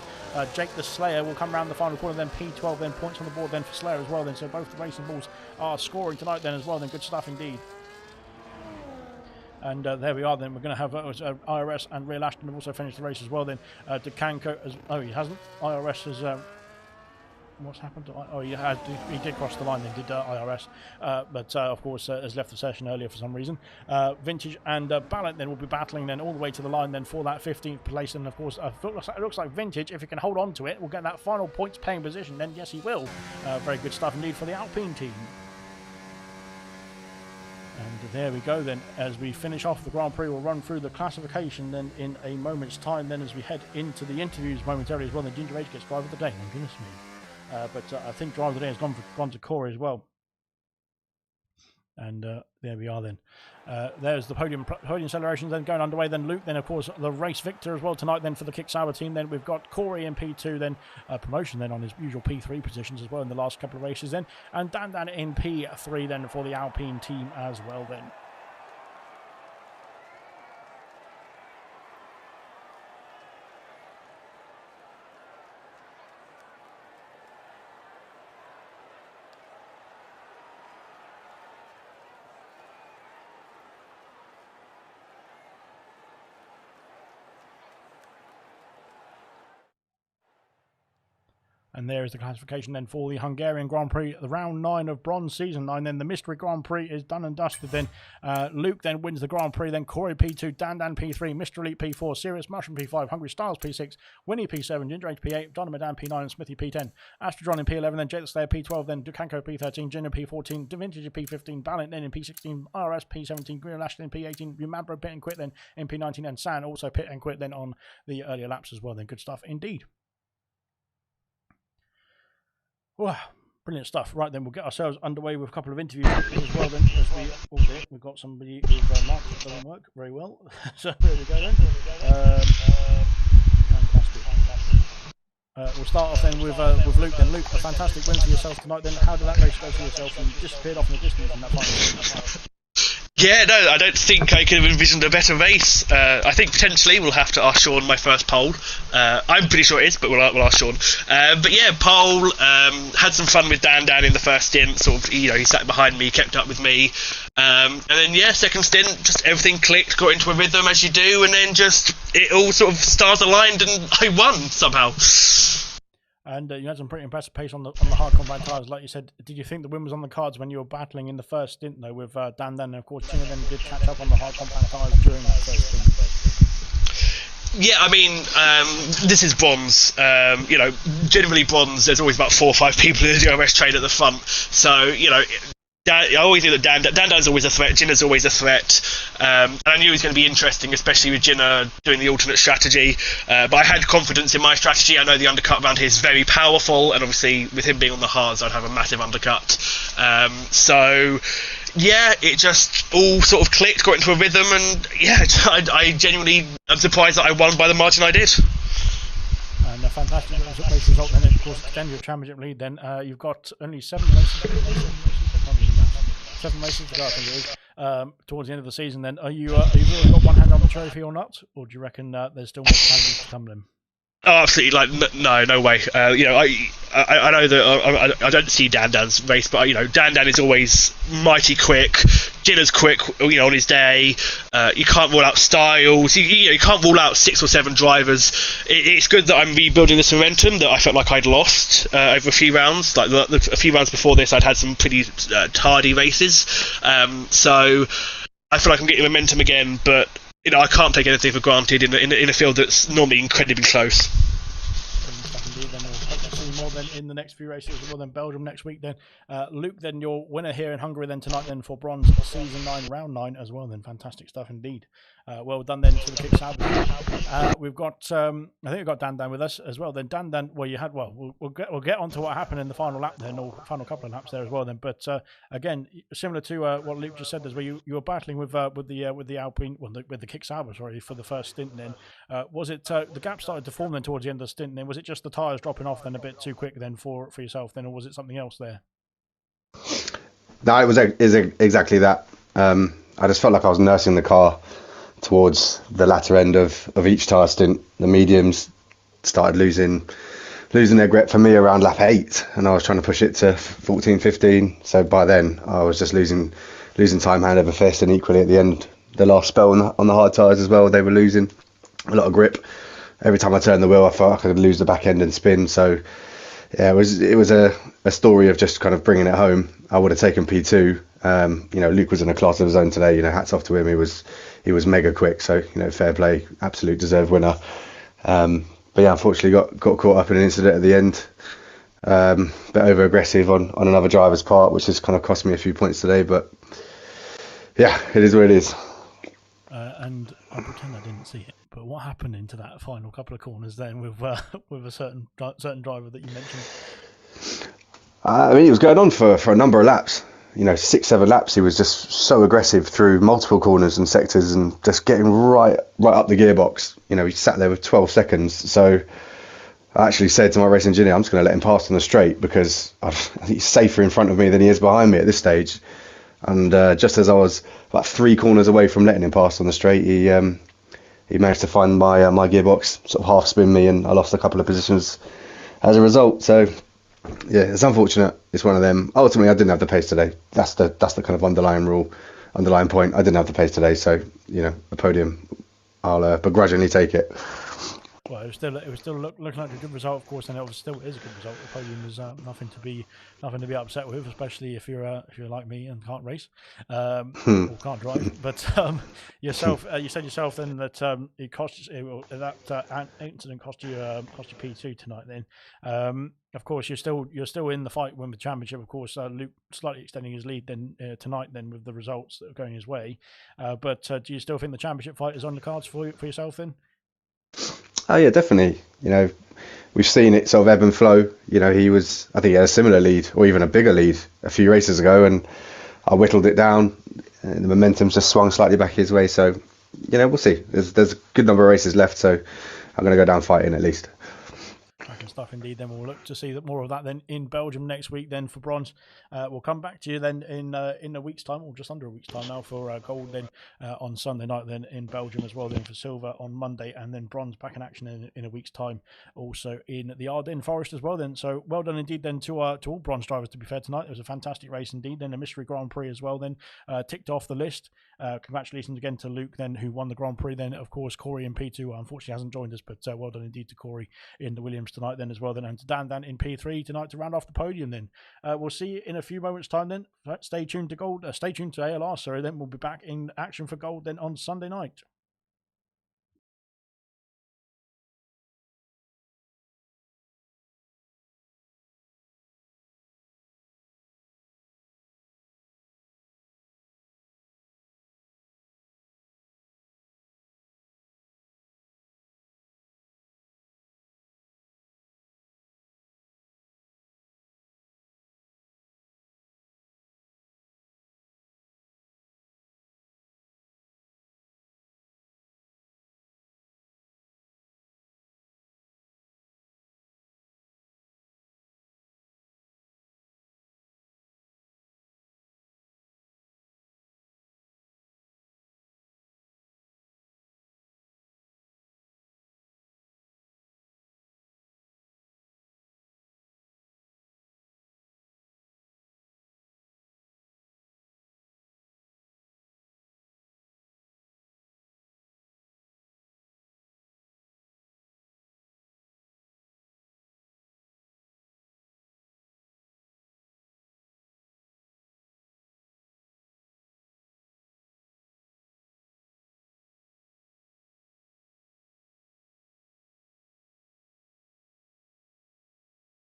Jake the Slayer will come round the final corner, then P12, then points on the board then for Slayer as well. Then so both the racing balls are scoring tonight then as well. Then good stuff indeed. And there we are then. We're going to have IRS and Real Ashton have also finished the race as well then. DeCanco, oh he hasn't. IRS has... what's happened to he did cross the line then, did IRS, but of course has left the session earlier for some reason. Vintage and Ballant then will be battling then all the way to the line then for that 15th place, and of course it looks like Vintage, if he can hold on to it, will get that final points paying position. Then yes, he will. Very good stuff indeed for the Alpine team. And there we go then, as we finish off the Grand Prix. We'll run through the classification then in a moment's time then, as we head into the interviews momentarily as well. Then Ginger Age gets driver of the day, my goodness me. But I think driver of the day has gone to Corey as well. And there we are then. There's the podium celebrations then going underway. Then Luke, then of course the race victor as well tonight then for the Kick Sauber team. Then we've got Corey in P2, then promotion then on his usual P3 positions as well in the last couple of races then. And Dan in P3 then for the Alpine team as well then. And there is the classification then for the Hungarian Grand Prix, the round 9 of Bronze Season 9. Then the Mystery Grand Prix is done and dusted. Then Luke then wins the Grand Prix. Then Corey P2, Dan P3, Mr. Elite P4, Sirius Mushroom P5, Hungry Styles P6, Winnie P7, Ginger H P8, Donovan P9, and Smithy P10. Astrojon in P11, then Jake the Slayer P12, then Dukanko P13, Ginger P14, DaVinci P15, Balint then in P16, RS P17, Green Ashley in P18, Umabro Pit and Quit then in P19, and San also pit and quit then on the earlier laps as well. Then good stuff indeed. Wow, brilliant stuff. Right then, we'll get ourselves underway with a couple of interviews as well then, as we've got somebody who's marked that doesn't work very well. So there we go then. Fantastic. We'll start off then with Luke then. Luke, a fantastic win for yourself tonight then. How did that race go for yourself? You disappeared off in the distance in that final. Yeah, no, I don't think I could have envisioned a better race. I think potentially we'll have to ask Sean my first pole. I'm pretty sure it is, but we'll ask Sean. But yeah, pole, had some fun with Dan in the first stint. Sort of, he sat behind me, kept up with me. And then, yeah, second stint, just everything clicked, got into a rhythm as you do, and then just it all sort of stars aligned and I won somehow. And you had some pretty impressive pace on the hard compound tyres, like you said. Did you think the win was on the cards when you were battling in the first stint, though, with Dan? And of course, Tina then did catch up on the hard compound tyres during that first stint. Yeah, I mean, this is bronze. Generally bronze, there's always about 4 or 5 people in the DRS train at the front. So, I always knew that Dan's always a threat, Jinna's always a threat, and I knew it was going to be interesting, especially with Jinna doing the alternate strategy, but I had confidence in my strategy. I know the undercut around here is very powerful, and obviously with him being on the hards I'd have a massive undercut, so yeah, it just all sort of clicked, got into a rhythm, and yeah, I genuinely am surprised that I won by the margin I did. And a fantastic race result then, of course, extend your championship lead then. You've got only 7 races. 7 races to go, I think it is, towards the end of the season then. Are you really got one hand on the trophy or not? Or do you reckon there's still more challenges to come then? Oh, absolutely! No way. I know that I don't see Dan's race, but Dan is always mighty quick. Jinna's quick, on his day. You can't rule out Styles. You can't rule out 6 or 7 drivers. It's good that I'm rebuilding this momentum that I felt like I'd lost over a few rounds. Like a few rounds before this, I'd had some pretty tardy races. So I feel like I'm getting momentum again, but I can't take anything for granted in a field that's normally incredibly close. Indeed, then we'll hope to see more then in the next few races. Well, then Belgium next week. Then Luke, then your winner here in Hungary. Then tonight, then for bronze season 9, round 9 as well. Then fantastic stuff indeed. Well done then to the Kick Sauber. We've got I think we've got Dan with us as well. Then Dan, well you had we'll get on to what happened in the final lap then, or final couple of laps there as well then. But again, similar to what Luke just said, there's where you were battling with the Alpine, with the Kick Sauber, sorry, for the first stint. Then was it the gap started to form then towards the end of the stint? Then was it just the tyres dropping off then a bit too quick then for yourself then, or was it something else there? No, it was exactly that. I just felt like I was nursing the car towards the latter end of each tyre stint. The mediums started losing their grip for me around lap 8, and I was trying to push it to 14, 15. So by then I was just losing time hand over fist, and equally at the end, the last spell on the hard tyres as well, they were losing a lot of grip. Every time I turned the wheel, I felt I could lose the back end and spin. So yeah, it was a story of just kind of bringing it home. I would have taken P2. Luke was in a class of his own today. Hats off to him. He was mega quick. So fair play, absolute deserved winner. But yeah, unfortunately got caught up in an incident at the end. A bit over aggressive on another driver's part, which has kind of cost me a few points today. But yeah, it is what it is. And I pretend I didn't see it. But what happened into that final couple of corners then with a certain driver that you mentioned? He was going on for a number of laps. 6, 7 laps. He was just so aggressive through multiple corners and sectors, and just getting right up the gearbox. He sat there with 12 seconds. So I actually said to my race engineer, I'm just going to let him pass on the straight, because I think he's safer in front of me than he is behind me at this stage. And just as I was about 3 corners away from letting him pass on the straight, he managed to find my gearbox, sort of half spin me, and I lost a couple of positions as a result. So yeah, it's unfortunate. It's one of them. Ultimately, I didn't have the pace today. That's the kind of underlying point. I didn't have the pace today, so a podium, I'll begrudgingly take it. Well, it was still looking like a good result, of course, and it still is a good result. The podium is nothing to be upset with, especially if you're like me and can't race or can't drive. But yourself, you said yourself then that that incident cost you P2 tonight. Then, of course, you're still in the fight with the championship. Of course, Luke slightly extending his lead then tonight then with the results that are going his way. But do you still think the championship fight is on the cards for yourself then? Oh yeah, definitely. We've seen it sort of ebb and flow. I think he had a similar lead or even a bigger lead a few races ago, and I whittled it down. And the momentum's just swung slightly back his way. So, we'll see. There's a good number of races left, so I'm going to go down fighting at least. Cracking stuff indeed. Then we'll look to see more of that then in Belgium next week. Then for bronze, we'll come back to you then in a week's time, or just under a week's time now, for gold then on Sunday night then in Belgium as well. Then for silver on Monday, and then bronze back in action in a week's time, also in the Ardennes Forest as well. Then so well done indeed then to all bronze drivers. To be fair tonight, it was a fantastic race indeed. Then a mystery Grand Prix as well. Then ticked off the list. Congratulations again to Luke then, who won the Grand Prix. Then of course Corey in P2 unfortunately hasn't joined us, but well done indeed to Corey in the Williams tonight then as well. Then and to Dan in P3 tonight to round off the podium. Then we'll see you in a few moments time. Then stay tuned to gold. Stay tuned to ALR. Sorry. Then we'll be back in action for gold then on Sunday night.